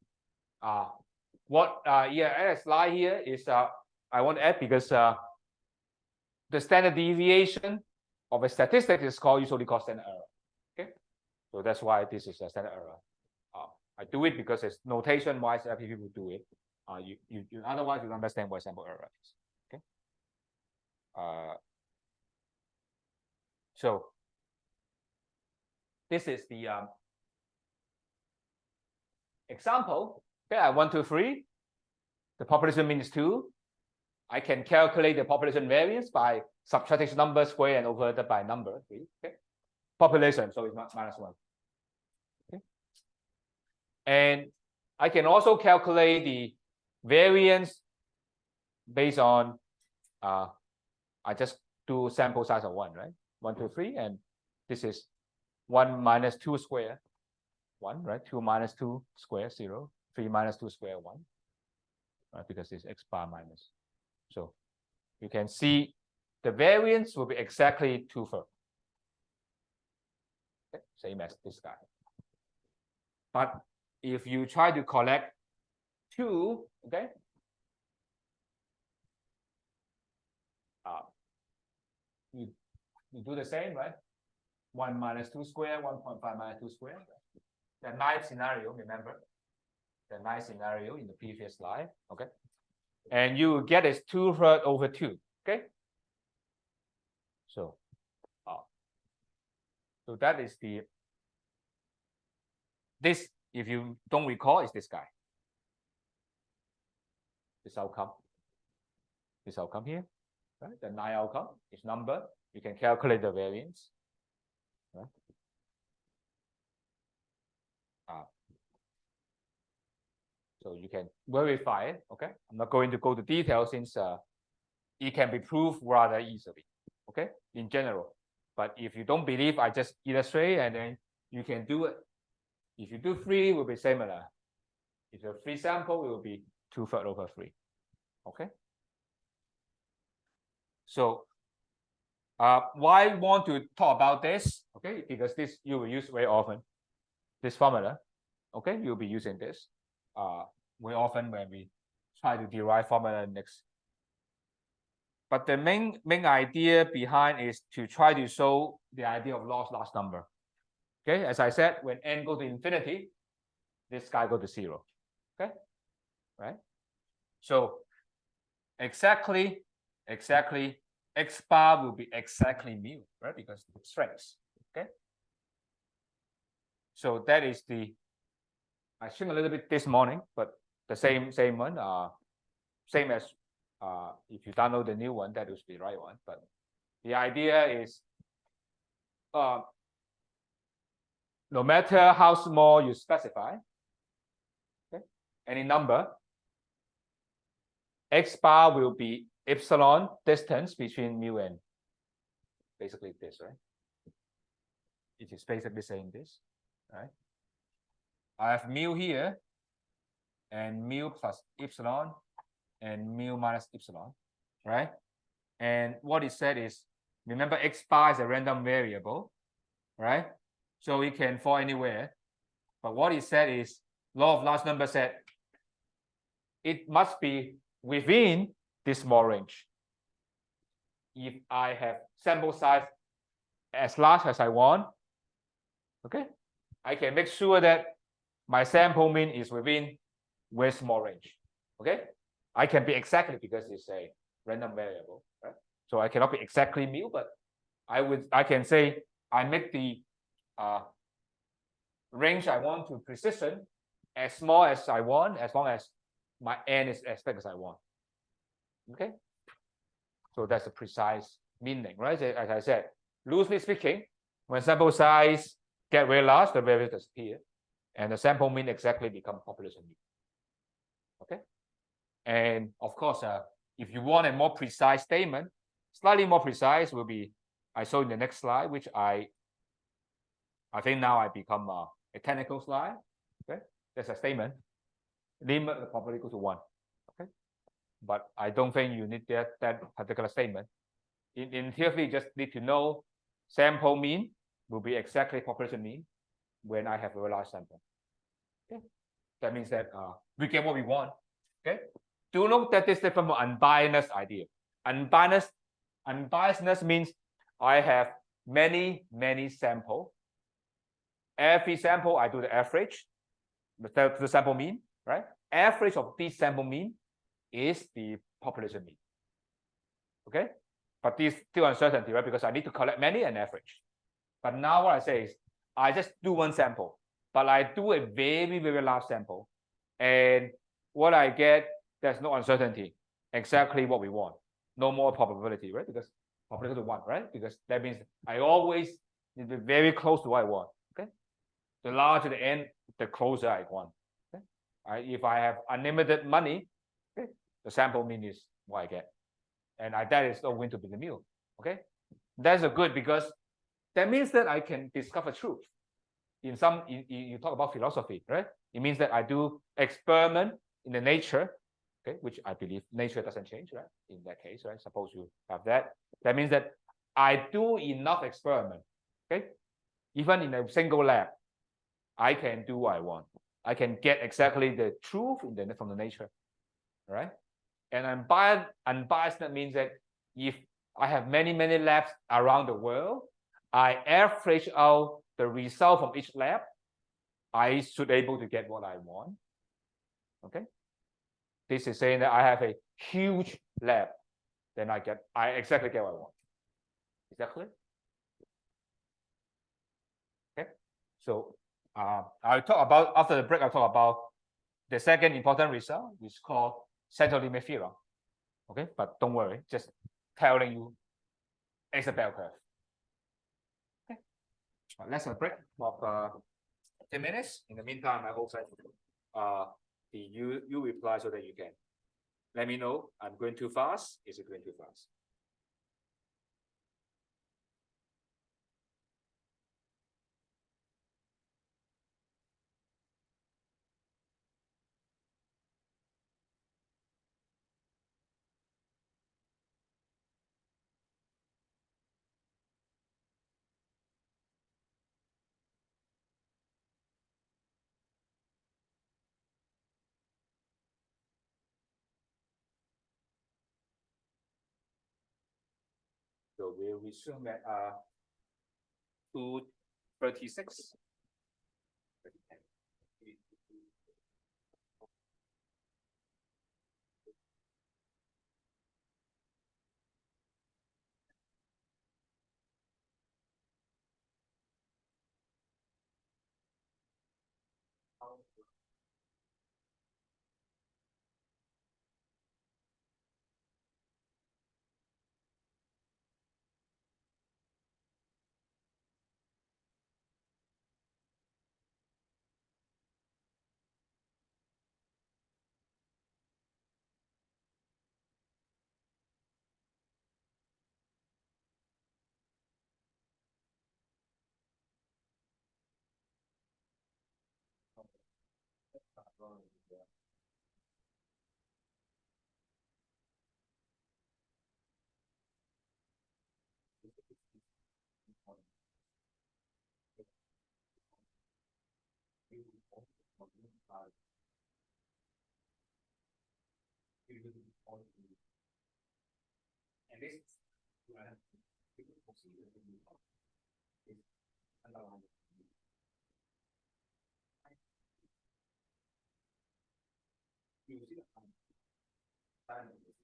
what a slide here is I want to add because the standard deviation of a statistic is usually called standard error. Okay, so that's why this is a standard error. I do it because it's notation wise. Every people do it. You otherwise you don't understand what sample error is. Okay. So this is the example. Okay, I 1, 2, 3. The population mean is 2. I can calculate the population variance by subtracting number square and over by number 3. Okay, population, so it's minus 1. Okay, and I can also calculate the variance based on I just do sample size of 1, right? 1, 2, 3, and this is 1 minus 2 square 1, right? 2 minus 2 square 0, 3 minus 2 square 1, right? Because it's x bar minus. So you can see the variance will be exactly 2/3. Okay, same as this guy. But if you try to collect 2, okay, you do the same, right? 1 minus 2 square, 1.5 minus 2 square. The ninth scenario, remember? The ninth scenario in the previous slide, okay? And you will get is 2/3 over 2, okay? So, so that is this, if you don't recall, is this guy. This outcome here, right? The 9 outcome is number. You can calculate the variance, right? So you can verify it, okay? I'm not going to go to details since it can be proved rather easily, okay, in general. But if you don't believe, I just illustrate and then you can do it. If you do 3, it will be similar. If you have 3 sample, it will be 2/3 over 3, okay? So why I want to talk about this, okay? Because this you will use very often, this formula, okay? You'll be using this very often when we try to derive formula next. But the main idea behind is to try to show the idea of large number. Okay, as I said, when n go to infinity, this guy go to 0. Okay, right? So exactly, x bar will be exactly mu, right? Because it shrinks. Okay. So that is I shrink a little bit this morning, but the same one, same as if you download the new one, that is the right one. But the idea is no matter how small you specify, okay, any number, x bar will be epsilon distance between mu and basically this, right? It is basically saying this, right? I have mu here and mu plus epsilon and mu minus epsilon, right? And what it said is, remember x bar is a random variable, right? So it can fall anywhere. But what it said is, law of large number said it must be within this small range. If I have sample size as large as I want, okay, I can make sure that my sample mean is within very small range. Okay, I can be exactly because it's a random variable, right? So I cannot be exactly mu, but I can say I make the range I want to precision as small as I want, as long as my n is as big as I want. Okay, so that's the precise meaning, right? As I said, loosely speaking, when sample size get very large, the variance disappear, and the sample mean exactly become population mean. Okay, and of course, if you want a more precise statement, slightly more precise will be I show in the next slide, which I think now I become a technical slide. Okay, that's a statement. Limit the probability equal to 1. Okay, but I don't think you need that particular statement. In theory, you just need to know sample mean will be exactly population mean when I have a very large sample. Okay, that means that we get what we want. Okay, do note that this is different from unbiased idea. Unbiasedness means I have many samples. Every sample I do the average, the sample mean, right? Average of this sample mean is the population mean. Okay, but this still uncertainty, right? Because I need to collect many and average. But now what I say is I just do one sample, but I do a very large sample, and what I get, there's no uncertainty, exactly what we want. No more probability, right? Because probability to 1, right? Because that means I always need to be very close to what I want. Okay, the larger the n, the closer I want. Okay? If I have unlimited money, okay, the sample mean is what I get, and that is not going to be the mu. Okay, that's a good, because that means that I can discover truth. You talk about philosophy, right? It means that I do experiment in the nature, okay, which I believe nature doesn't change, right? In that case, right? Suppose you have that. That means that I do enough experiment, okay? Even in a single lab, I can do what I want. I can get exactly the truth from the nature, right? And unbiased means that if I have many labs around the world, I average out the result from each lab, I should be able to get what I want. Okay, this is saying that I have a huge lab, then I exactly get what I want. Is that clear? Okay, so I'll talk about, after the break, I'll talk about the second important result, which is called central limit theorem. Okay, but don't worry, just telling you it's a bell curve. Okay, let's have a break of 10 minutes. In the meantime, I hope that you reply so that you can let me know I'm going too fast. Is it going too fast? So we'll resume at 2:36. And this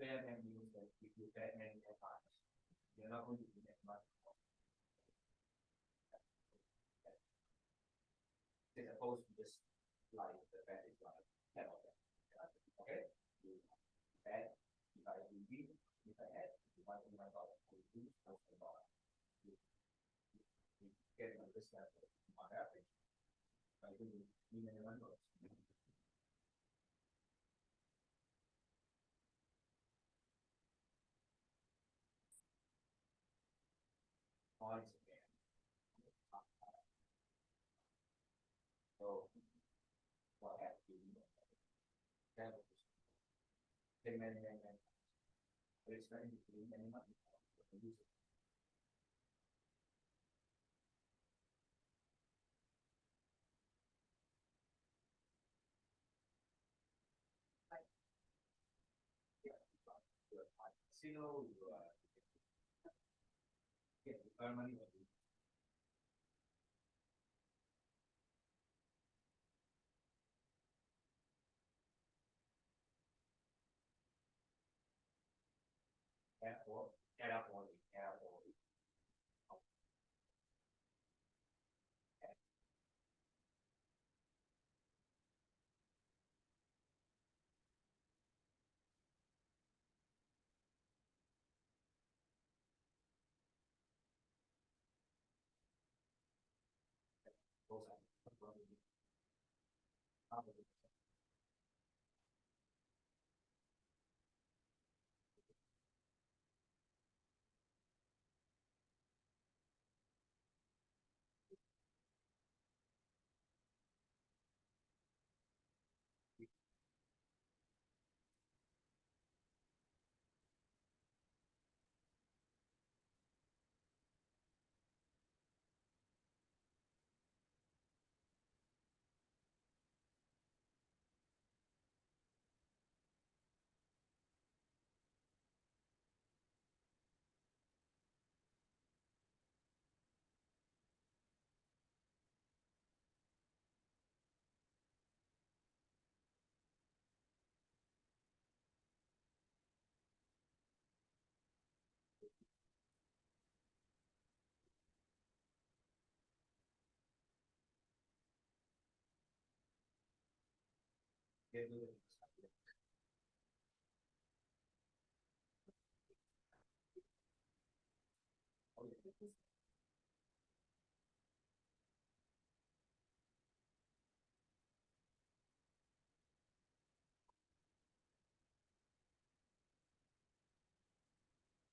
experiment means that if you bet many times, you're not going to be that much. As opposed to just like the bet is like 10 of them. Okay? You bet, if I do win, if I add, if I do my dollar, I will lose most of the dollar. You get on this level on average. I do win many dollars. Points again. So what happened? Many. But it's going to be many money. Casino, you earn money. Airport.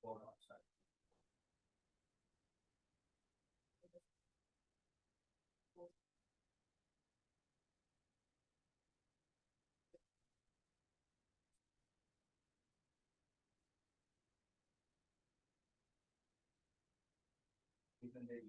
Those are even they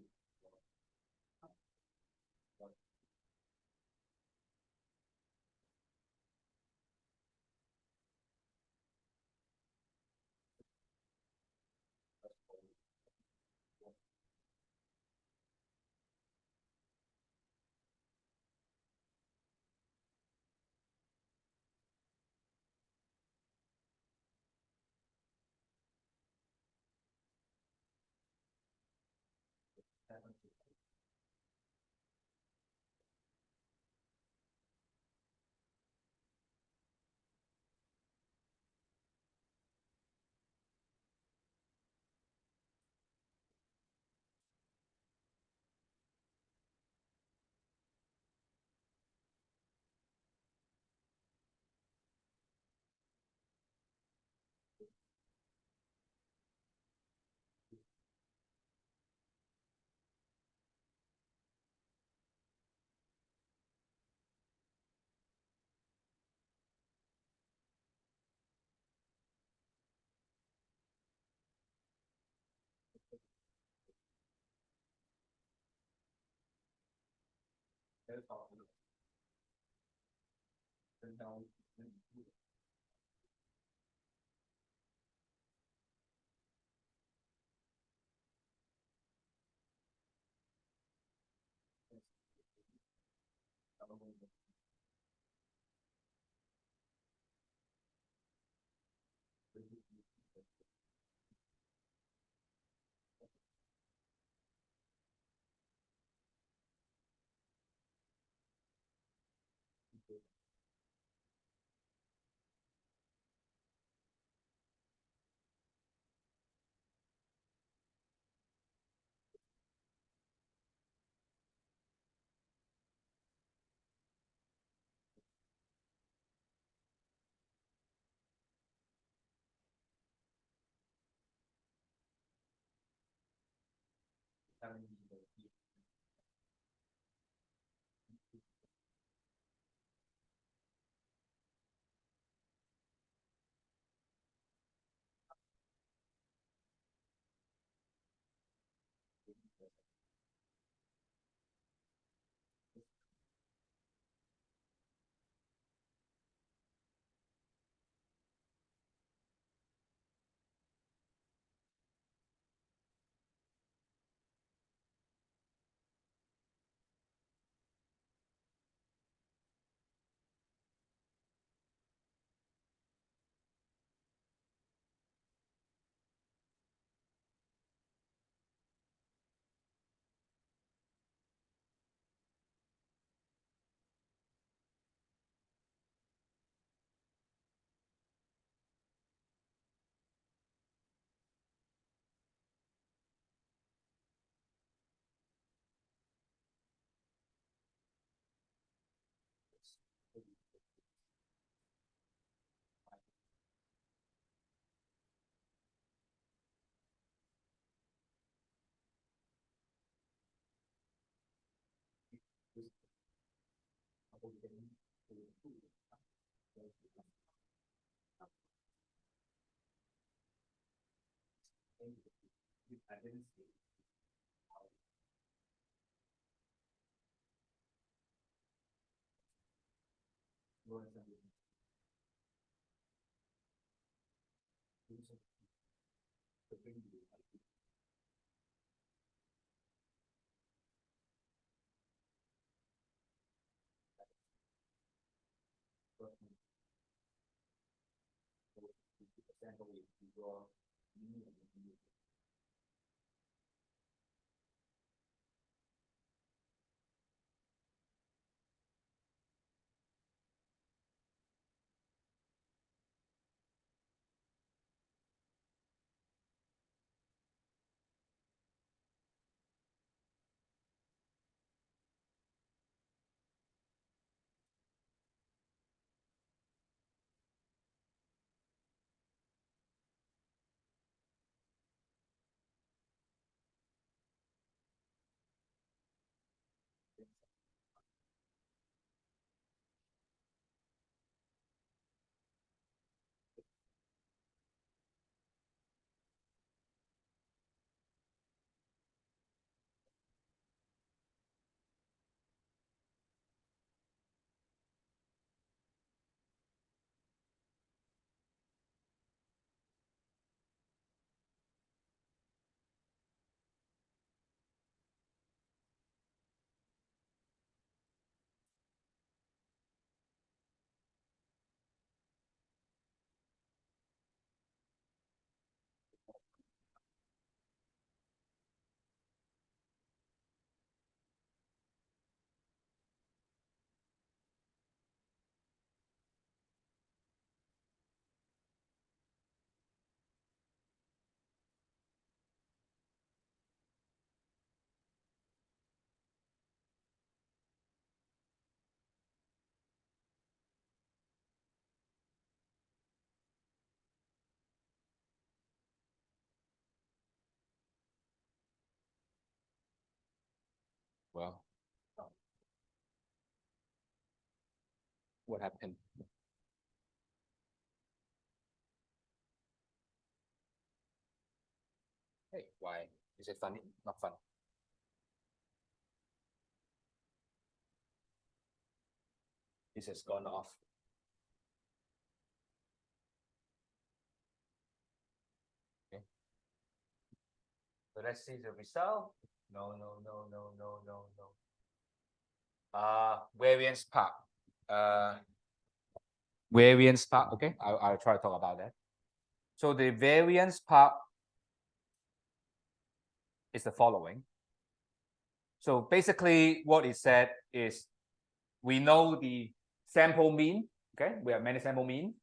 Well, what happened? Hey, why? Is it funny? Not fun. This has gone off. Okay. So let's see the result. No. Variance part. Variance part. Okay, I'll try to talk about that. So the variance part is the following. So basically what it said is we know the sample mean, okay? We have many sample mean.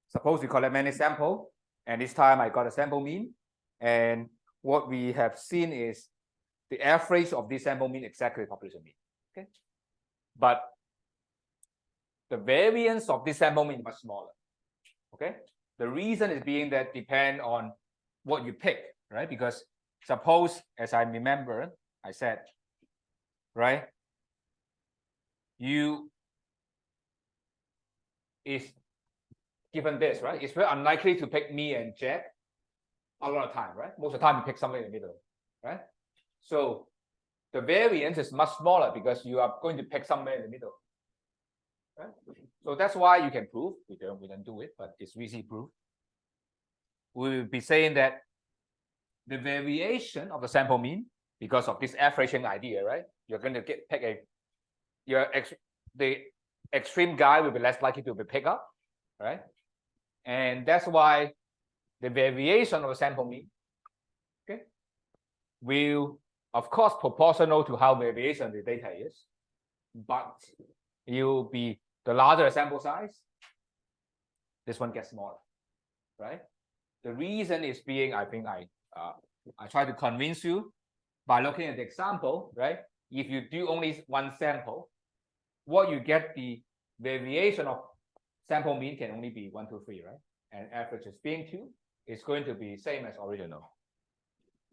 Suppose we call it many sample, and this time I got a sample mean. And what we have seen is the average of this sample mean exactly population mean, okay? But the variance of this sample mean is much smaller, okay? The reason is being that depend on what you pick, right? Because suppose, as I remember, I said, right? You is given this, right? It's very unlikely to pick me and Jack a lot of time, right? Most of the time you pick somewhere in the middle, right? So the variance is much smaller because you are going to pick somewhere in the middle, right? So that's why you can prove, we don't do it, but it's easy proof. We will be saying that the variation of the sample mean, because of this averaging idea, right? You're going to pick the extreme guy will be less likely to be picked up, right? And that's why the variation of the sample mean, okay, will of course proportional to how variation the data is, but it will be the larger sample size, this one gets smaller, right? The reason is being, I think I try to convince you by looking at the example, right? If you do only one sample, what you get the variation of sample mean can only be 1, 2, 3, right? And average is being 2, it's going to be same as original.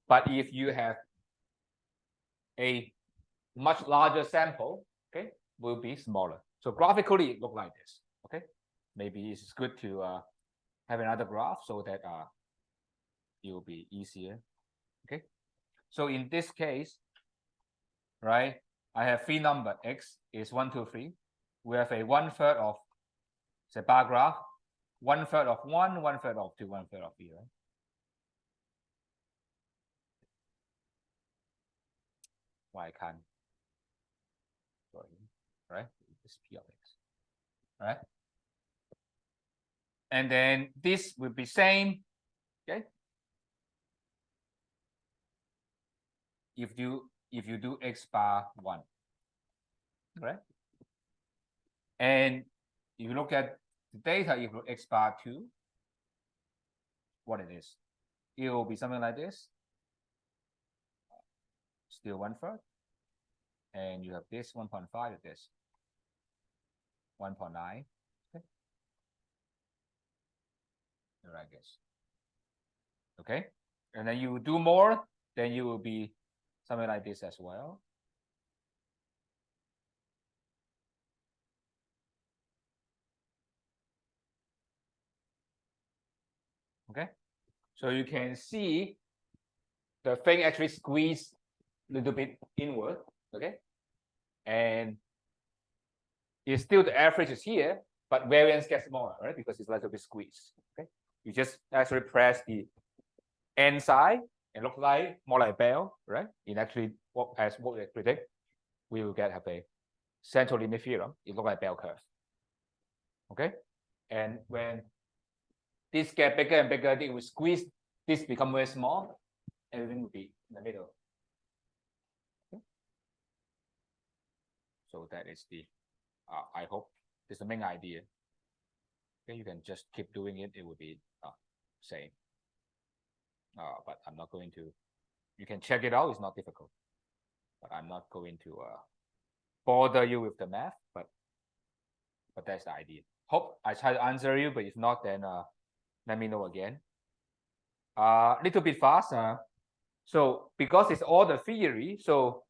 But if you have a much larger sample, okay, will be smaller. So graphically it look like this, okay? Maybe it's good to have another graph so that it will be easier, okay? So in this case, right, I have 3 number, x is 1, 2, 3. We have a 1/3 of, say, bar graph, 1/3 of 1, 1/3 of 2, 1/3 of 3, right? Why I can't, right? It's P of x, right? And then this will be same, okay? If you do x bar 1, right? And if you look at the data, if you x bar 2, what it is, it will be something like this, still 1/3, and you have this 1.5 of this 1.9, okay, like this, okay, and then you do more, then you will be something like this as well. Okay, so you can see the thing actually squeeze a little bit inward, okay, and it's still the average is here, but variance gets smaller, right? Because it's a little bit squeezed, okay. You just actually press the end side and look like more like a bell, right? In actually what we predict, we will have a central limit theorem. It looks like bell curve, okay. And when this get bigger and bigger, it will squeeze. This become very small. Everything will be in the middle. Okay? So that is the. I hope this is the main idea. Okay, you can just keep doing it. It will be same. But I'm not going to. You can check it out. It's not difficult. But I'm not going to bother you with the math. But that's the idea. Hope I try to answer you. But if not, then let me know again. Little bit fast. So because it's all the theory, so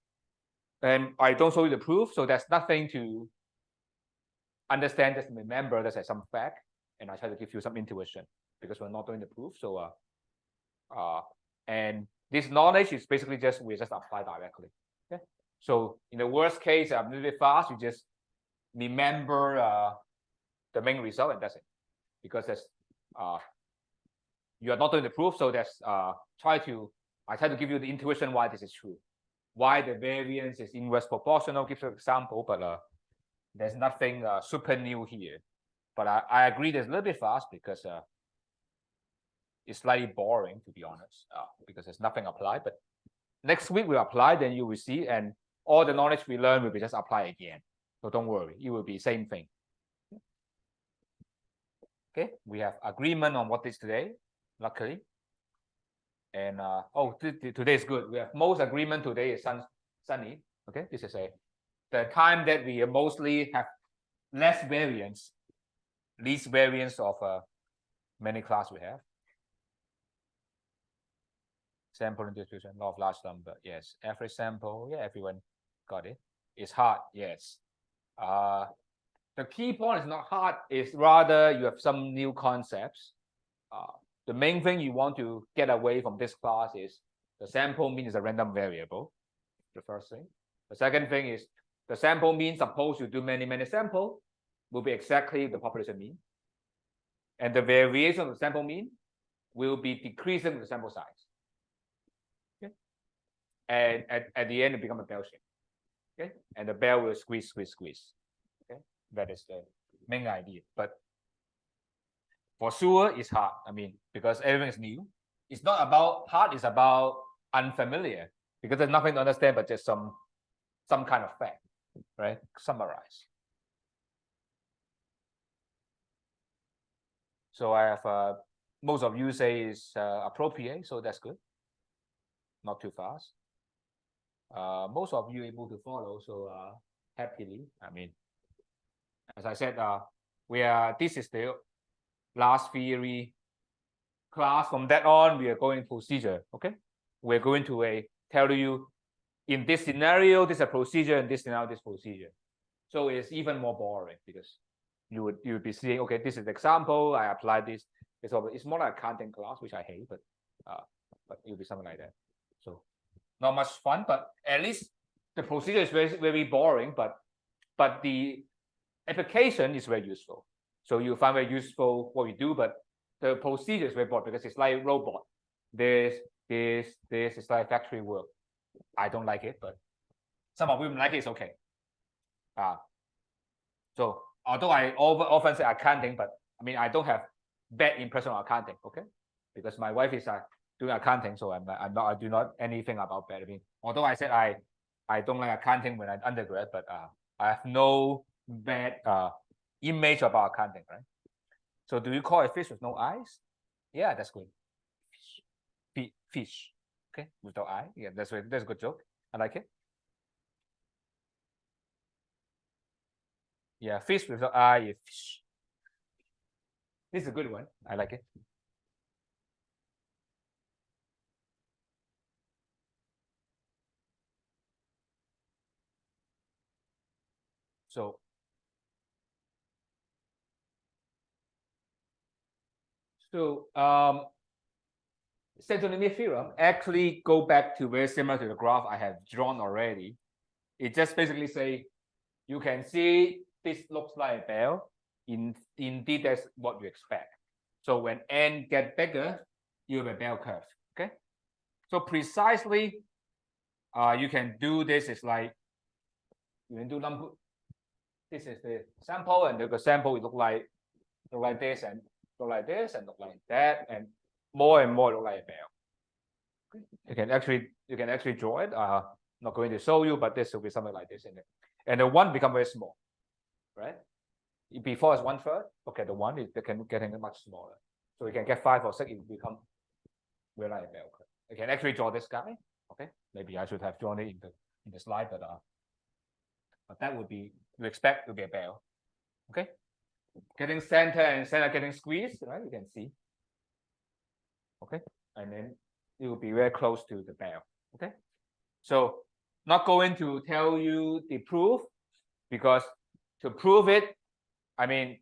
and I don't show you the proof, so there's nothing to understand. Just remember there's some fact, and I try to give you some intuition because we're not doing the proof. So and this knowledge is basically we just apply directly. Okay. So in the worst case, I'm a little bit fast. You just remember the main result, and that's it. Because that's you are not doing the proof, so that's I try to give you the intuition why this is true, why the variance is inverse proportional. Give you an example, but there's nothing super new here. But I agree there's a little bit fast because is slightly boring, to be honest, because there's nothing applied. But next week we apply, then you will see, and all the knowledge we learn will be just applied again. So don't worry, it will be same thing. Okay, we have agreement on what is today, luckily. And today is good. We have most agreement today is sunny. Okay, this is the time that we mostly have less variance, least variance of many class we have. Sample and distribution, law of large number, yes. Average sample, yeah, everyone got it. It's hard, yes. The key point is not hard, it's rather you have some new concepts. The main thing you want to get away from this class is the sample mean is a random variable, the first thing. The second thing is the sample mean, suppose you do many samples, will be exactly the population mean. And the variation of the sample mean will be decreasing with the sample size. Okay? And at the end, it becomes a bell shape. Okay? And the bell will squeeze. Okay? That is the main idea. But for sure, it's hard. I mean, because everything is new. It's not about hard, it's about unfamiliar. Because there's nothing to understand but just some kind of fact, right? Summarize. So I have most of you say is appropriate, so that's good. Not too fast. Most of you able to follow, so happily. I mean, as I said, this is the last theory class. From that on, we are going procedure. Okay, we're going to tell you in this scenario, this is a procedure, and this scenario, this procedure. So it's even more boring because you would be seeing, okay, this is the example. I apply this. It's more like a accounting class, which I hate, but it will be something like that. So not much fun, but at least the procedure is very boring, but the application is very useful. So you find very useful what we do, but the procedure is very boring because it's like robot. This is like factory work. I don't like it, but some of you like it, it's okay. So although I often say accounting, but I mean I don't have bad impression of accounting, okay? Because my wife is doing accounting, so I do not anything about bad. I mean, although I said I don't like accounting when I'm undergrad, but I have no bad image about accounting, right? So do you call a fish with no eyes? Yeah, that's good. Fish. Okay, without eye. Yeah, that's a good joke. I like it. Yeah, fish without eye is fish. This is a good one. I like it. So central limit theorem actually go back to very similar to the graph I have drawn already. It just basically say you can see this looks like a bell. Indeed, that's what you expect. So when n get bigger, you have a bell curve. Okay. So precisely, you can do this. Is like you can do number. This is the sample, and the sample will look like this, and look like this, and look like that, and more look like a bell. You can actually draw it. Not going to show you, but this will be something like this in it, and the one become very small, right? Before it's 1/3. Okay, the one is getting much smaller, so we can get 5 or 6. It will become very like a bell curve. I can actually draw this guy. Okay, maybe I should have drawn it in the slide, but that would be you expect to be a bell. Okay, getting center and center getting squeezed, right? You can see. Okay, and then it will be very close to the bell. Okay, so not going to tell you the proof, because to prove it, I mean,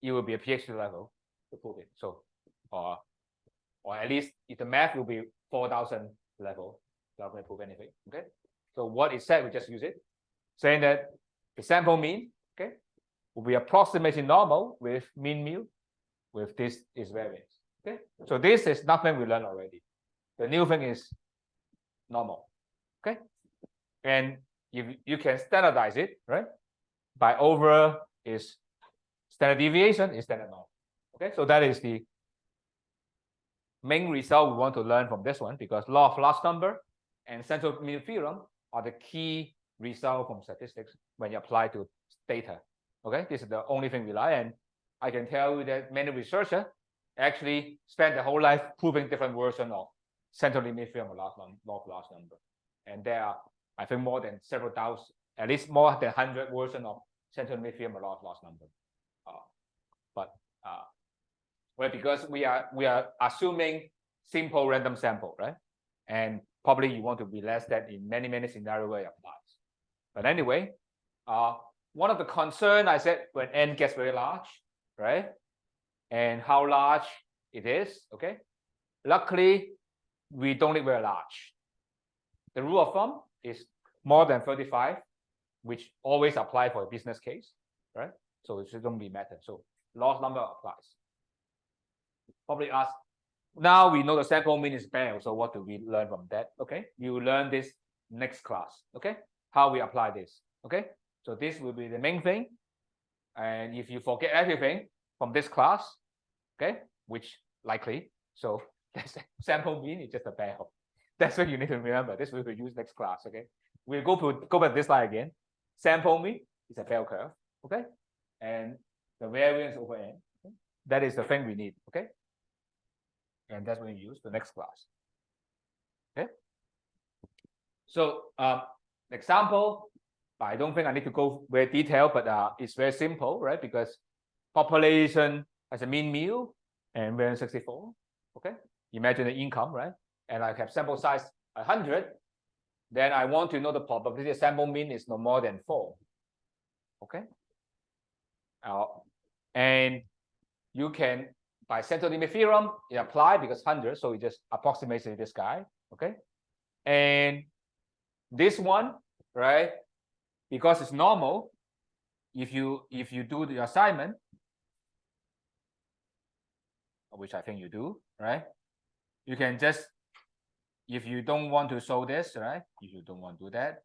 it will be a PhD level to prove it. So, or at least if the math will be 4,000 level, not going to prove anything. Okay, so what it said, we just use it, saying that the sample mean, okay, will be approximately normal with mean mu, with this is variance. Okay, so this is nothing we learned already. The new thing is normal. Okay, and you can standardize it, right? By over is standard deviation is standard norm. Okay, so that is the main result we want to learn from this one, because law of large number and central mean theorem are the key result from statistics when you apply to data. Okay, this is the only thing we like, and I can tell you that many researchers actually spend their whole life proving different versions of central limit theorem or law of large number, and there are, I think, more than several thousand, at least more than 100 versions of central limit theorem or law of large number. Well, because we are assuming simple random sample, right? And probably you want to realize that in many scenarios where it applies. But anyway, one of the concern I said when n gets very large, right? And how large it is, okay? Luckily, we don't need very large. The rule of thumb is more than 35, which always apply for a business case, right? So it shouldn't be matter. So large number applies. Probably ask, now we know the sample mean is Bell, so what do we learn from that? Okay, you will learn this next class. Okay, how we apply this. Okay, so this will be the main thing. And if you forget everything from this class, okay, which likely, so that's sample mean is just a Bell. That's what you need to remember. This we will use next class. Okay, we'll go back this slide again. Sample mean is a bell curve. Okay, and the variance over n. Okay? That is the thing we need. Okay. And that's what we use the next class. Okay. So example, I don't think I need to go very detailed, but it's very simple, right? Because population has a mean meal and variance 64. Okay. Imagine the income, right? And I have sample size 100. Then I want to know the probability sample mean is no more than 4. Okay. And you can, by central limit theorem, it apply because 100, so it just approximates this guy, okay? And this one, right? Because it's normal, if you do the assignment, which I think you do, right? You can just, if you don't want to show this, right? If you don't want to do that,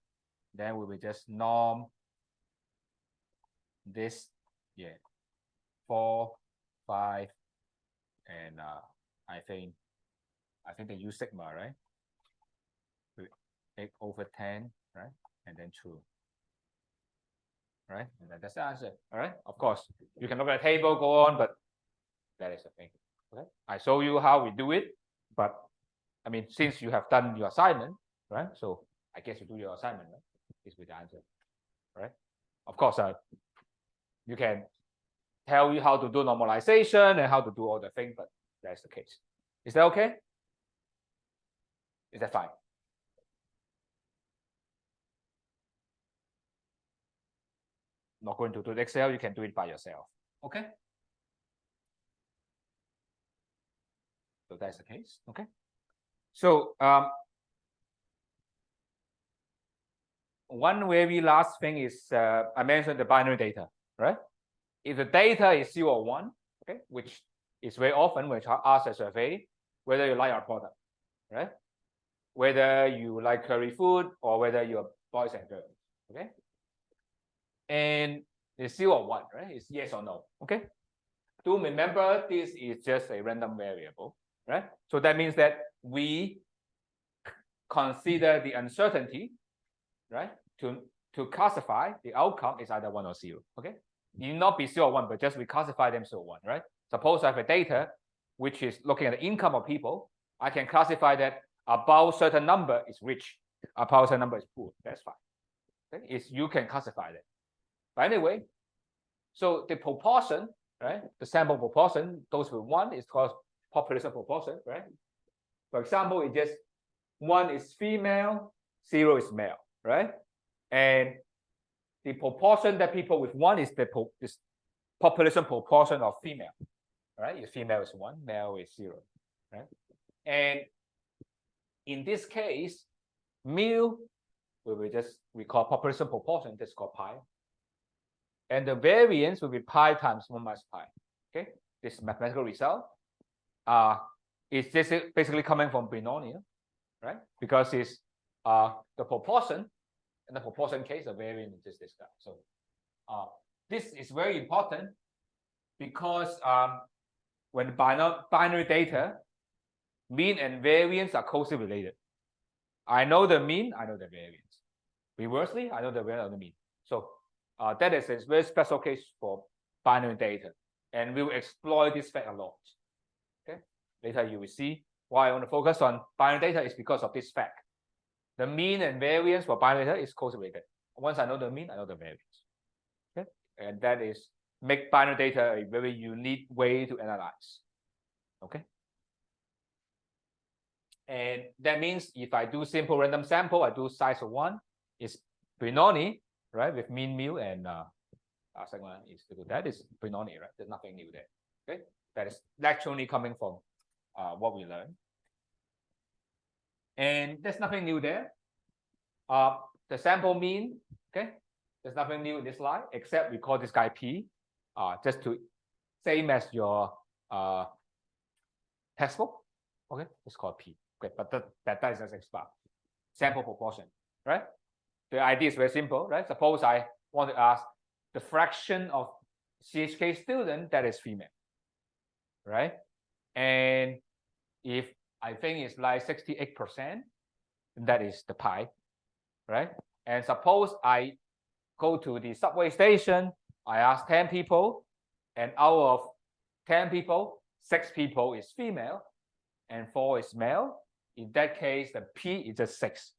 then we will just norm this, 4, 5. And I think they use sigma, right? 8/10, right? And then 2, right? And that's the answer. All right. Of course, you can look at the table, go on, but that is the thing. Okay. I show you how we do it, but I mean, since you have done your assignment, right? So I guess you do your assignment, right? This will be the answer, right? Of course, you can tell you how to do normalization and how to do all the things, but that's the case. Is that okay? Is that fine? Not going to do the Excel, you can do it by yourself. Okay. So that's the case. Okay. So one very last thing is I mentioned the binary data, right? If the data is 0 or 1, okay, which is very often when you ask a survey whether you like our product, right? Whether you like curry food or whether you're boys and girls, okay? And it's 0 or 1, right? It's yes or no, okay? Do remember this is just a random variable, right? So that means that we consider the uncertainty, right? To classify the outcome is either 1 or 0, okay? It need not be 0 or 1, but just we classify them 0 or 1, right? Suppose I have a data which is looking at the income of people. I can classify that about certain number is rich, about certain number is poor. That's fine. Okay? You can classify that. But anyway, so the proportion, right? The sample proportion, those with 1 is called population proportion, right? For example, it just 1 is female, 0 is male, right? And the proportion that people with 1 is the population proportion of female, right? If female is 1, male is 0, right? And in this case, mu we call population proportion, that's called pi. And the variance will be pi times 1 minus pi. Okay, this mathematical result is just basically coming from binomial, right? Because it's the proportion. In the proportion case, the variance is this guy. So this is very important because when binary data mean and variance are closely related. I know the mean, I know the variance. Reversely, I know the variance, I know the mean. So that is a very special case for binary data, and we will exploit this fact a lot. Okay, later you will see why I want to focus on binary data is because of this fact. The mean and variance for binary data is closely related. Once I know the mean, I know the variance. Okay, and that is make binary data a very unique way to analyze. Okay, and that means if I do simple random sample, I do size of 1, it's Brignoni, right, with mean mu, and second one is to do that is Brignoni, right? There's nothing new there. Okay, that is naturally coming from what we learned, and there's nothing new there. The sample mean, okay, there's nothing new in this slide except we call this guy P, just to same as your textbook. Okay, it's called P. Okay, but that is just extra sample proportion, right? The idea is very simple, right? Suppose I want to ask the fraction of CHK student that is female, right? And if I think it's like 68%, that is the pi, right? And suppose I go to the subway station, I ask 10 people, and out of 10 people, 6 people is female, and 4 is male. In that case, the P is just 6,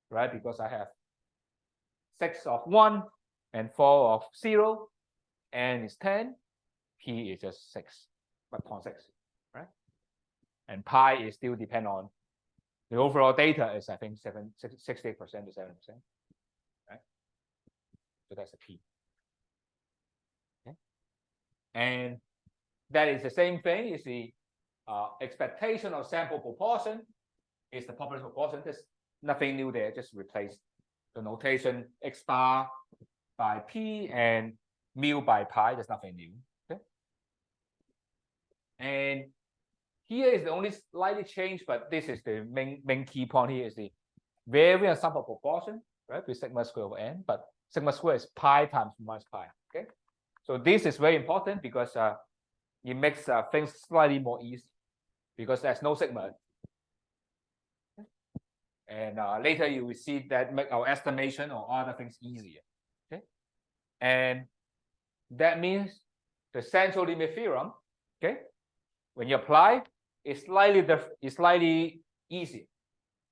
right? Because I have 6 of 1 and 4 of 0, and it's 10. P is just 6, but 0.6, right? And pi is still depend on the overall data is I think 68% to 7%, right? So that's the P. Okay, and that is the same thing. Is the expectation of sample proportion is the population proportion. There's nothing new there. Just replace the notation x bar by P and mu by pi. There's nothing new. Okay, and here is the only slightly change, but this is the main key point. Here is the variance sample proportion, right, with sigma square over n, but sigma square is pi times minus pi. Okay, so this is very important because it makes things slightly more easy because there's no sigma. And later you will see that make our estimation or other things easier. Okay, and that means the central limit theorem, okay, when you apply, it's slightly easier,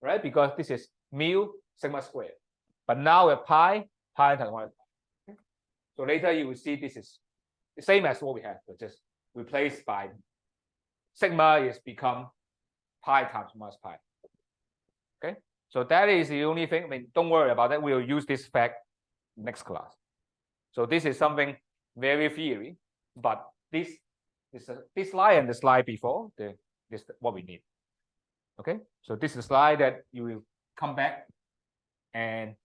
right? Because this is mu sigma squared, but now with pi times 1. Okay? So later you will see this is the same as what we have, but just replaced by sigma is become pi times minus pi. Okay, so that is the only thing. I mean, don't worry about that. We'll use this fact next class. So this is something very theory, but this slide and the slide before this is what we need. Okay, so this is the slide that you will come back, and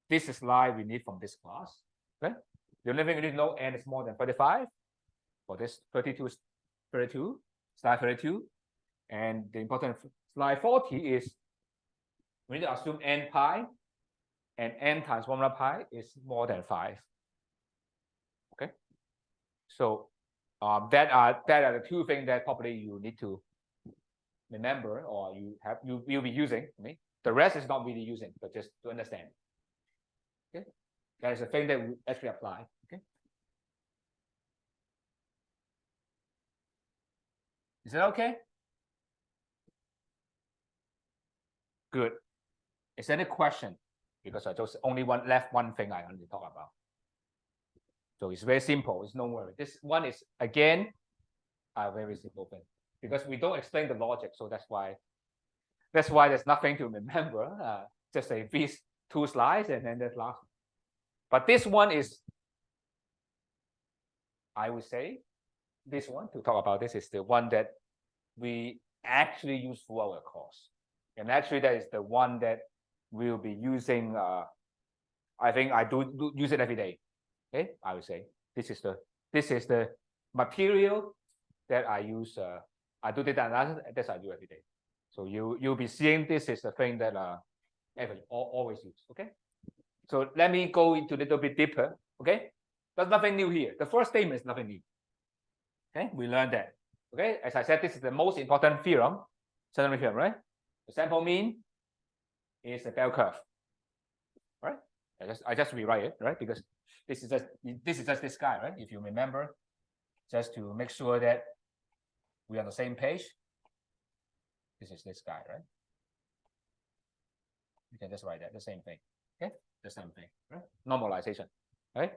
this is slide we need from this class. Okay, the only thing you need to know n is more than 35. For this 32, slide 32, and the important slide 40 is we need to assume n pi, and n times 1 pi is more than 5. Okay, so that are the two things that probably you need to remember, or you'll be using. I mean, the rest is not really using, but just to understand. Okay, that is a thing that we actually apply. Okay, is that okay? Good. Is there any question? Because I just only left one thing I want to talk about. So it's very simple. It's no worry. This one is again a very simple thing because we don't explain the logic. So that's why there's nothing to remember. Just these 2 slides and then the last. But this one is, I would say, this one to talk about this is the one that we actually use for our course, and actually that is the one that we'll be using. I think I do use it every day. Okay, I would say this is the material that I use. I do data analysis. That's I do every day. So you'll be seeing this is the thing that always use. Okay, so let me go into a little bit deeper. Okay, there's nothing new here. The first statement is nothing new. Okay, we learned that. Okay, as I said, this is the most important theorem Central theorem, right? The sample mean is a bell curve, right? I just rewrite it, right? Because this is just this guy, right? If you remember, just to make sure that we're on the same page. This is this guy, right? You can just write that, the same thing. Okay, the same thing, right? Normalization, right?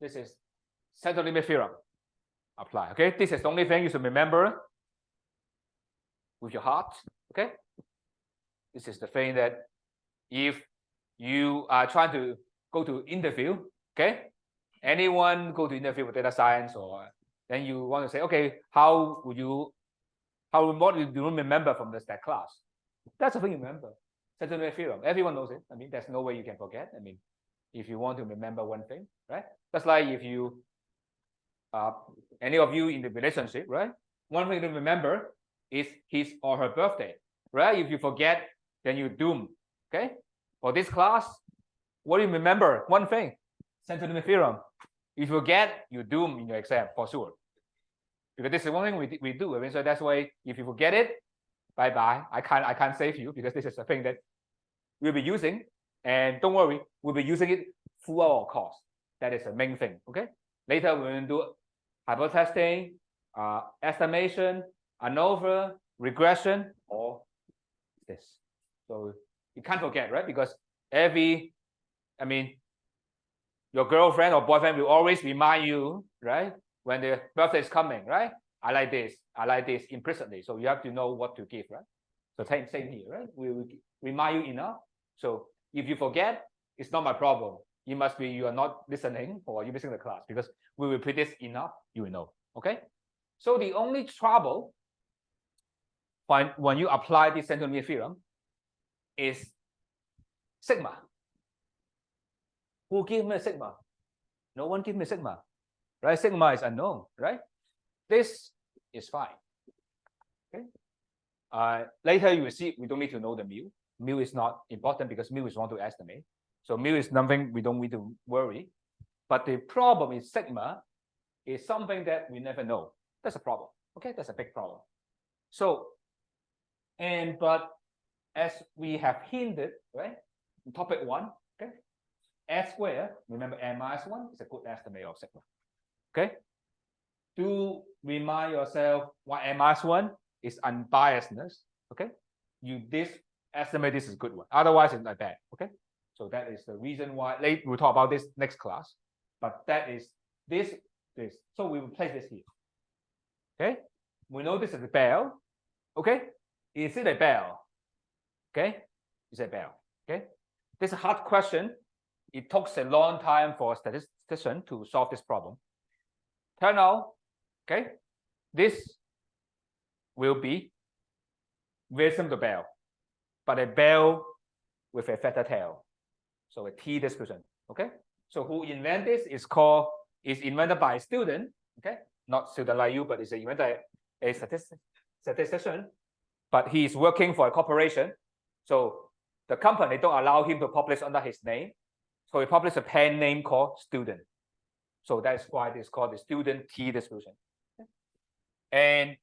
This is central limit theorem. Apply. Okay, this is the only thing you should remember with your heart. Okay, this is the thing that if you are trying to go to interview, okay, anyone go to interview with data science, or then you want to say, okay, what do you remember from the stat class? That's the thing you remember. Central limit theorem. Everyone knows it. I mean, there's no way you can forget. I mean, if you want to remember one thing, right? That's like if you, any of you in the relationship, right? One thing to remember is his or her birthday, right? If you forget, then you're doomed. Okay. For this class, what do you remember? One thing, central limit theorem. If you forget, you're doomed in your exam for sure. Because this is one thing we do. I mean, so that's why if you forget it, bye bye. I can't save you, because this is a thing that we'll be using, and don't worry, we'll be using it throughout our course. That is the main thing. Okay. Later we're going to do hyper-testing, estimation, ANOVA, regression, or this. So you can't forget, right? Because your girlfriend or boyfriend will always remind you, right? When the birthday is coming, right? I like this implicitly. So you have to know what to give, right? So same here, right? We will remind you enough. So if you forget, it's not my problem. It must be you are not listening, or you're missing the class, because we will repeat this enough, you will know. Okay. So the only trouble when you apply this central limit theorem is sigma. Who gives me a sigma? No one gives me sigma, right? Sigma is unknown, right? This is fine. Okay. Later you will see we don't need to know the mu. Mu is not important because mu is want to estimate. So mu is nothing we don't need to worry. But the problem is sigma is something that we never know. That's a problem. Okay, that's a big problem. So, but as we have hinted, right, in topic 1, okay, S squared, remember n minus 1 is a good estimate of sigma. Okay. Do remind yourself why n minus 1 is unbiasedness. Okay. This estimate, this is a good one. Otherwise, it's like bad. Okay. So that is the reason why. Later we'll talk about this next class. But that is this. So we will place this here. Okay. We know this is a bell. Okay. Is it a bell? Okay. Is it a bell? Okay. This is a hard question. It takes a long time for a statistician to solve this problem. Turn out, okay, this will be very similar to bell, but a bell with a fatter tail. So a T distribution. Okay. So who invented this is invented by a student. Okay. Not student like you, but it's invented a statistician. But he is working for a corporation. So the company don't allow him to publish under his name. So he published a pen name called student. So that's why it's called the student T distribution. Okay. And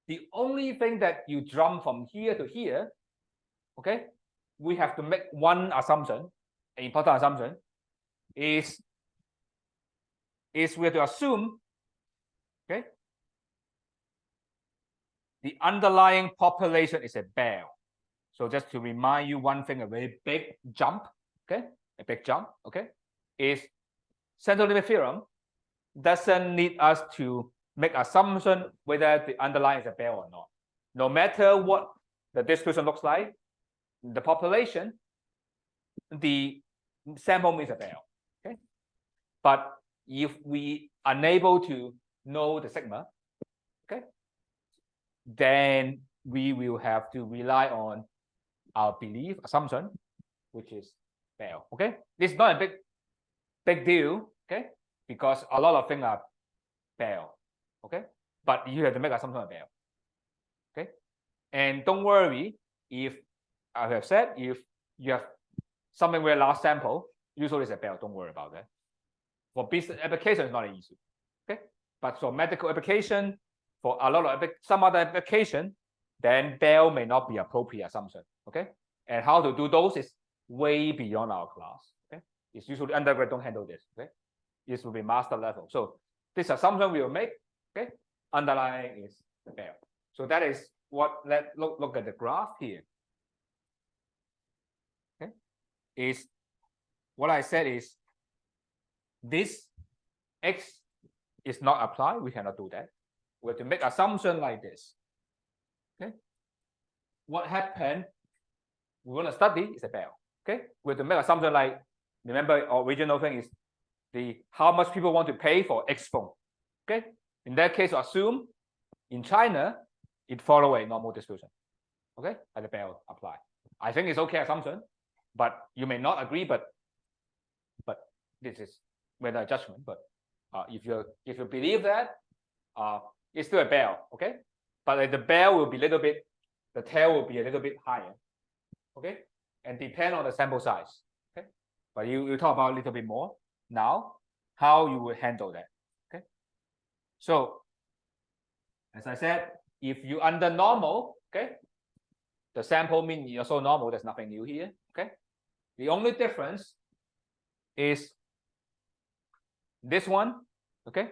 the only thing that you jump from here to here, okay, we have to make one assumption, an important assumption, is we have to assume, okay, the underlying population is a bell. So just to remind you one thing, a very big jump, okay, a big jump, okay, is central limit theorem doesn't need us to make assumption whether the underlying is a bell or not. No matter what the distribution looks like, the population, the sample means a bell. Okay. But if we are unable to know the sigma, okay, then we will have to rely on our belief assumption, which is bell. Okay. This is not a big deal, okay, because a lot of things are bell. Okay. But you have to make assumption of bell. Okay. And don't worry, if I have said, if you have something very large sample, usually it's a bell. Don't worry about that. For business application, it's not an issue. Okay. But for medical application, for a lot of some other application, then Bell may not be appropriate assumption. Okay, and how to do those is way beyond our class. Okay, it's usually undergrad don't handle this. Okay, this will be master level. So this assumption we will make. Okay, underlying is the Bell. So that is what. Let's look at the graph here. Okay, is what I said is this X is not applied. We cannot do that. We have to make assumption like this. Okay, what happened? We want to study is a Bell. Okay, we have to make assumption like, remember our original thing is the how much people want to pay for X phone. Okay, in that case, assume in China it follow a normal distribution. Okay, and the Bell apply. I think it's okay assumption, but you may not agree. But this is whether a judgment. But if you believe that, it's still a Bell. Okay, but the Bell will be a little bit, the tail will be a little bit higher. Okay, and depend on the sample size. Okay, but you talk about a little bit more now how you will handle that. Okay, so as I said, if you under normal, okay, the sample mean is also normal. There's nothing new here. Okay, the only difference is this one. Okay,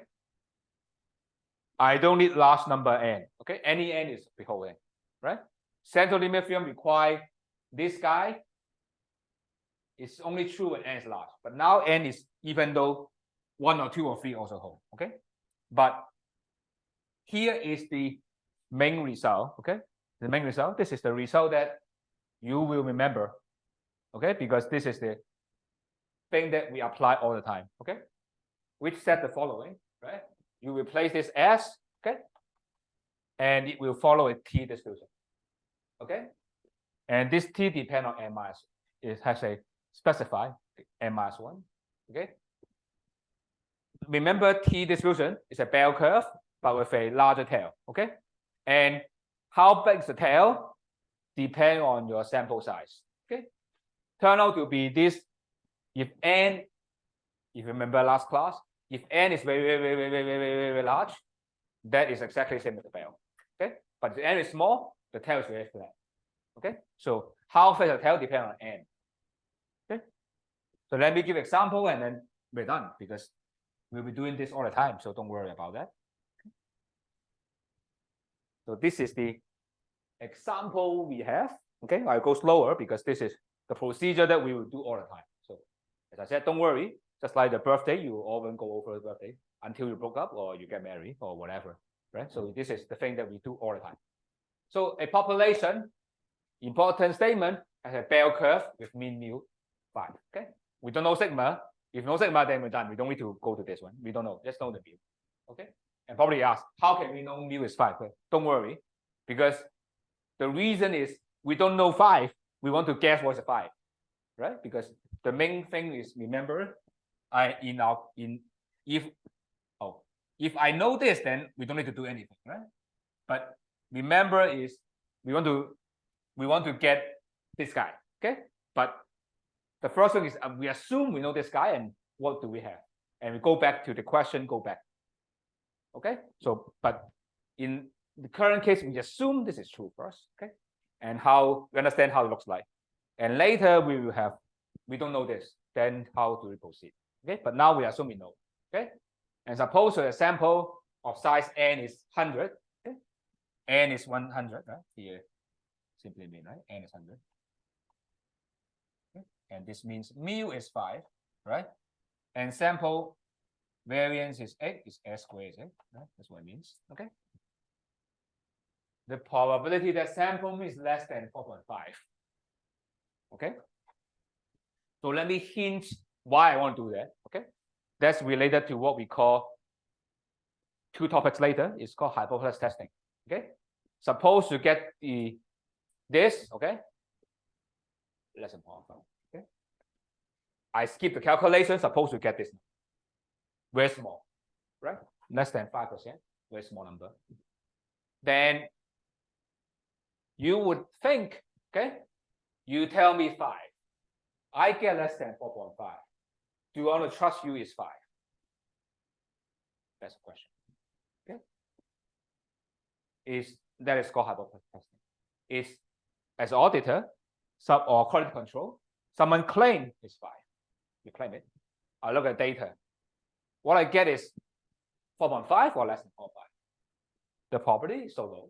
I don't need large number n. Okay, any n is whole n, right? Central limit theorem require this guy is only true when n is large, but now n is even though 1 or 2 or 3 also whole. Okay, but here is the main result. Okay, the main result. This is the result that you will remember. Okay, because this is the thing that we apply all the time. Okay, which said the following, right? You replace this S, okay, and it will follow a T distribution. Okay, and this T depend on n minus. It has a specified n minus 1. Okay, remember T distribution is a bell curve but with a larger tail. Okay, and how big is the tail depend on your sample size. Okay, turn out to be this. If n, if you remember last class, if n is very large, that is exactly the same as the bell. Okay, but if n is small, the tail is very flat. Okay, so how flat the tail depends on n. Okay, so let me give example and then we're done because we'll be doing this all the time, so don't worry about that. Okay. So this is the example we have. Okay, I'll go slower because this is the procedure that we will do all the time. So as I said, don't worry. Just like the birthday, you often go over the birthday until you broke up or you get married or whatever, right? So this is the thing that we do all the time. So a population, important statement, has a bell curve with mean mu 5. Okay, we don't know sigma. If no sigma, then we're done. We don't need to go to this one. We don't know. Just know the mu. Okay, and probably ask, how can we know mu is 5? Okay? Don't worry, because the reason is we don't know 5. We want to guess what's a 5, right? Because the main thing is, remember, if I know this, then we don't need to do anything, right? But remember is we want to get this guy. Okay, but the first thing is we assume we know this guy, and what do we have? And we go back to the question, go back. Okay, so but in the current case, we assume this is true first. Okay, and how we understand how it looks like, and later we will have, we don't know this, then how do we proceed? Okay, but now we assume we know. Okay, and suppose a sample of size n is 100. Okay, n is 100, right? Here simply mean, right? N is 100. Okay, and this means mu is 5, right? And sample variance is 8, is S squared, right? That's what it means. Okay, the probability that sample is less than 4.5. Okay, so let me hint why I want to do that. Okay, that's related to what we call 2 topics later. It's called hypothesis testing. Okay, suppose you get this. Okay, less than 0.5. Okay, I skip the calculation. Suppose you get this, very small, right? Less than 5%, very small number. Then you would think, okay, you tell me 5. I get less than 4.5. Do I want to trust you is 5? That's the question. Okay, is that is called hypothesis testing. It's as auditor, sub or quality control, someone claim it's fine. You claim it. I look at data. What I get is 4.5 or less than 4.5. The probability is so low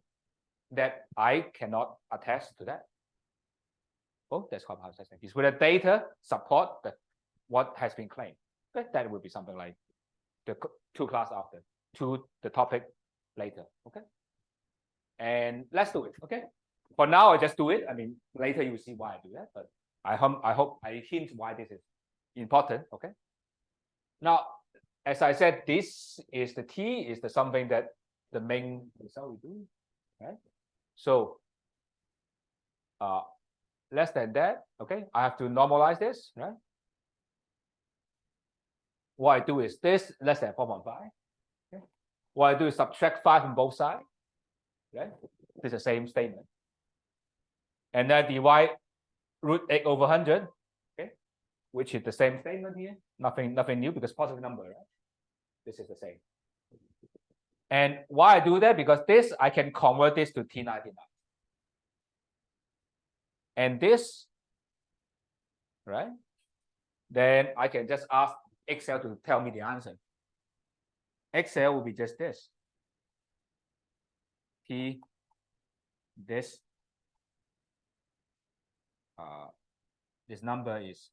that I cannot attest to that. Oh, that's called hypothesis testing. It's where the data support what has been claimed. Okay? That would be something like the 2 class after, to the topic later. Okay. And let's do it. Okay. For now, I just do it. I mean, later you will see why I do that. But I hope I hint why this is important. Okay. Now, as I said, this is the T is the something that the main result we do. Right. So less than that. Okay. I have to normalize this. Right. What I do is this less than 4.5. Okay. What I do is subtract 5 from both sides. Right? This is the same statement. And then divide root 8 over 100. Okay, which is the same statement here. Nothing new because positive number. Right? This is the same. And why I do that? Because this I can convert this to T99. And this, right? Then I can just ask Excel to tell me the answer. Excel will be just this. T this this number is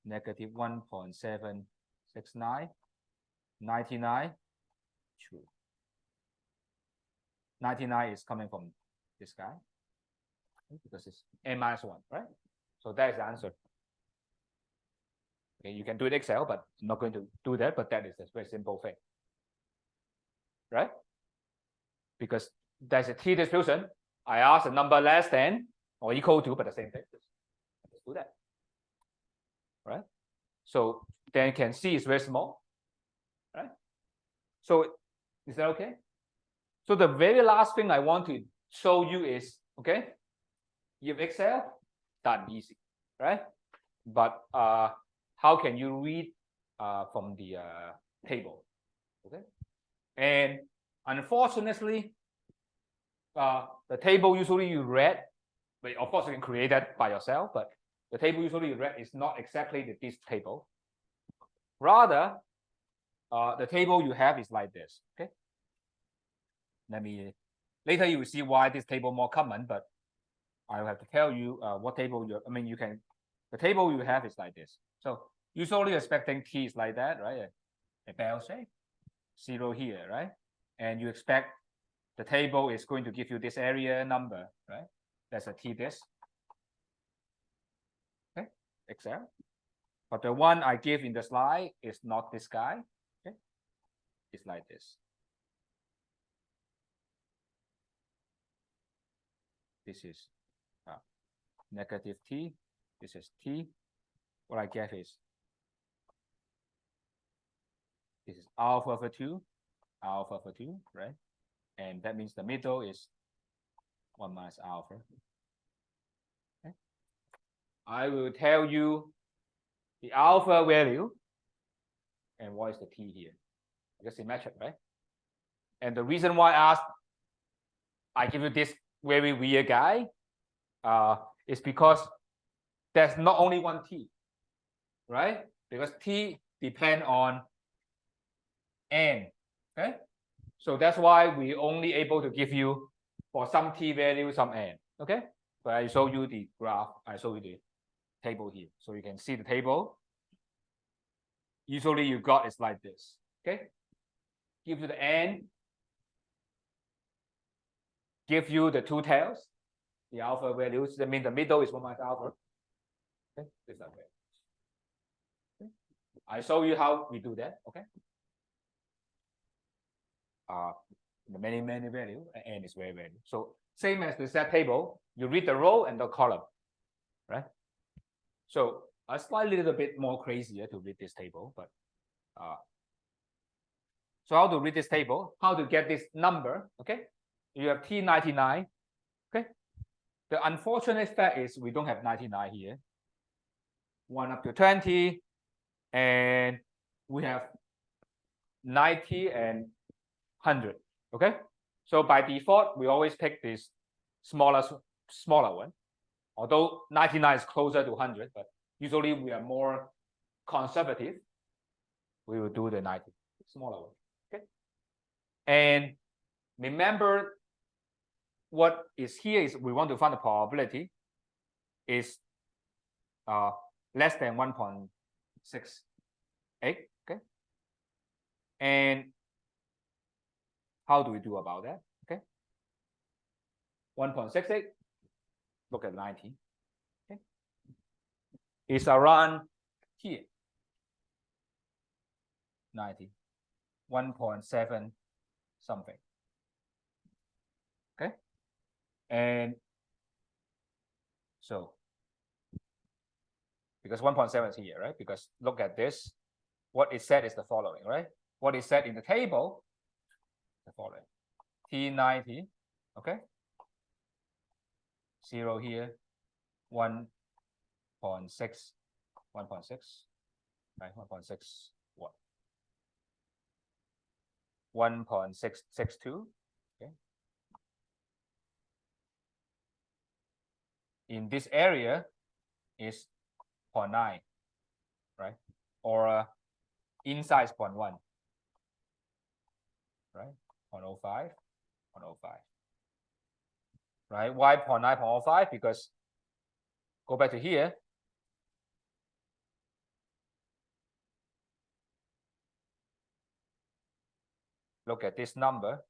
negative 1.769, 99, true. 99 is coming from this guy because it's n minus 1, right? So that is the answer. Okay, you can do it Excel, but I'm not going to do that. But that is a very simple thing, right? Because there's a T distribution. I ask a number less than or equal to, but the same thing. Let's do that, right? So then you can see it's very small, right? So is that okay? So the very last thing I want to show you is, okay, you have Excel, done, easy, right? But how can you read from the table, okay? And unfortunately, the table usually you read, but of course you can create that by yourself, but the table usually you read is not exactly this table. Rather, the table you have is like this, okay? Later you will see why this table more common, but I will have to tell you what table the table you have is like this. So usually expecting T is like that, right? A bell shape, 0 here, right? And you expect the table is going to give you this area number, right? That's a T this. Okay, Excel. But the one I give in the slide is not this guy. Okay, it's like this. This is negative T. This is T. What I get is this is alpha over 2, right? And that means the middle is 1 minus alpha. Okay. I will tell you the alpha value and what is the T here. Just imagine, right? And the reason why I give you this very weird guy is because there's not only one T, right? Because T depend on N, okay? So that's why we only able to give you for some T value, some N, okay? But I show you the graph, I show you the table here. So you can see the table. Usually you got it's like this, okay? Give you the N, give you the 2 tails, the alpha values. That means the middle is 1 minus alpha. Okay, this that way. Okay. I show you how we do that. Okay. The many value and N is very value. So same as the set table, you read the row and the column, right? So a slightly little bit more crazier to read this table, but so how to read this table? How to get this number? Okay, you have T99. Okay, the unfortunate fact is we don't have 99 here. 1 up to 20, and we have 90 and 100. Okay, So by default, we always pick this smaller one. Although 99 is closer to 100, but usually we are more conservative. We will do the 90, smaller one. Okay. And remember, what is here is we want to find the probability is less than 1.68. Okay. And how do we do about that? Okay. 1.68. Look at 90. Okay. It's around here. 90. 1.7 something. Okay. And so because 1.7 is here, right? Because look at this. What is said is the following, right? What is said in the table, the following. T90, okay? 0 here, 1.6, 1.6, right? 1.6, what? 1.662, okay? In this area is 0.9, right? Or inside is 0.1, right? 0.05, 0.05. Right? Why 0.9, 0.05? Because go back to here. Look at this number.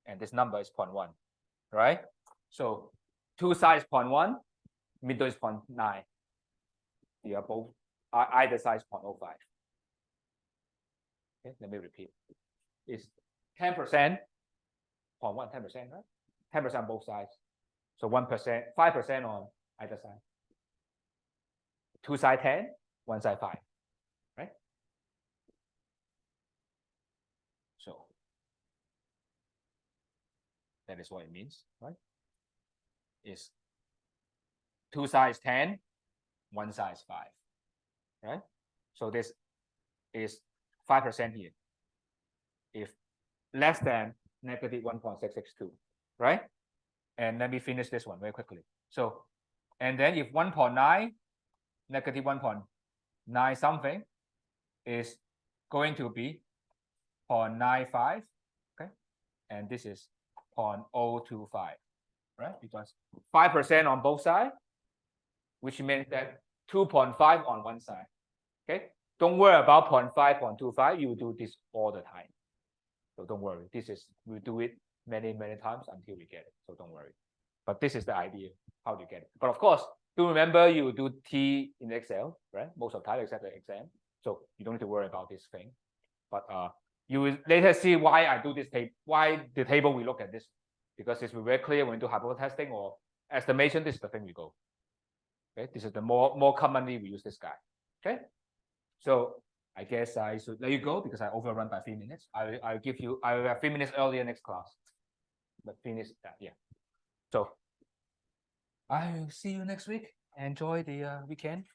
And this number is 0.1, right? So two sides 0.1, middle is 0.9. They are both either side is 0.05. Okay, let me repeat. It's 10%, 0.1, 10%, right? 10% on both sides. So 1%, 5% on either side. Two side 10, one side 5, right? So that is what it means, right? Is two sides 10, one side 5, right? So this is 5% here. If less than negative 1.662, right? And let me finish this one very quickly. So, and then if 1.9, negative 1.9 something is going to be 0.95, okay? And this is 0.025, right? Because 5% on both sides, which means that 2.5 on one side, okay? Don't worry about 0.5, 0.25. You do this all the time. So don't worry. We do it many, many times until we get it. So don't worry. But this is the idea, how to get it. But of course, do remember you do T in Excel, right? Most of the time, except the exam. So you don't need to worry about this thing. But you will later see why I do this table, why the table we look at this. Because it's very clear when we do hypothesis testing or estimation, this is the thing we go. Okay, this is the more commonly we use this guy. Okay. So I guess I should let you go because I overrun by 3 minutes. I'll give you, I will have 3 minutes earlier next class. But finish that, yeah. So I'll see you next week. Enjoy the weekend.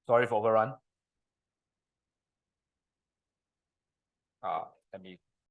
Sorry for overrun. Let me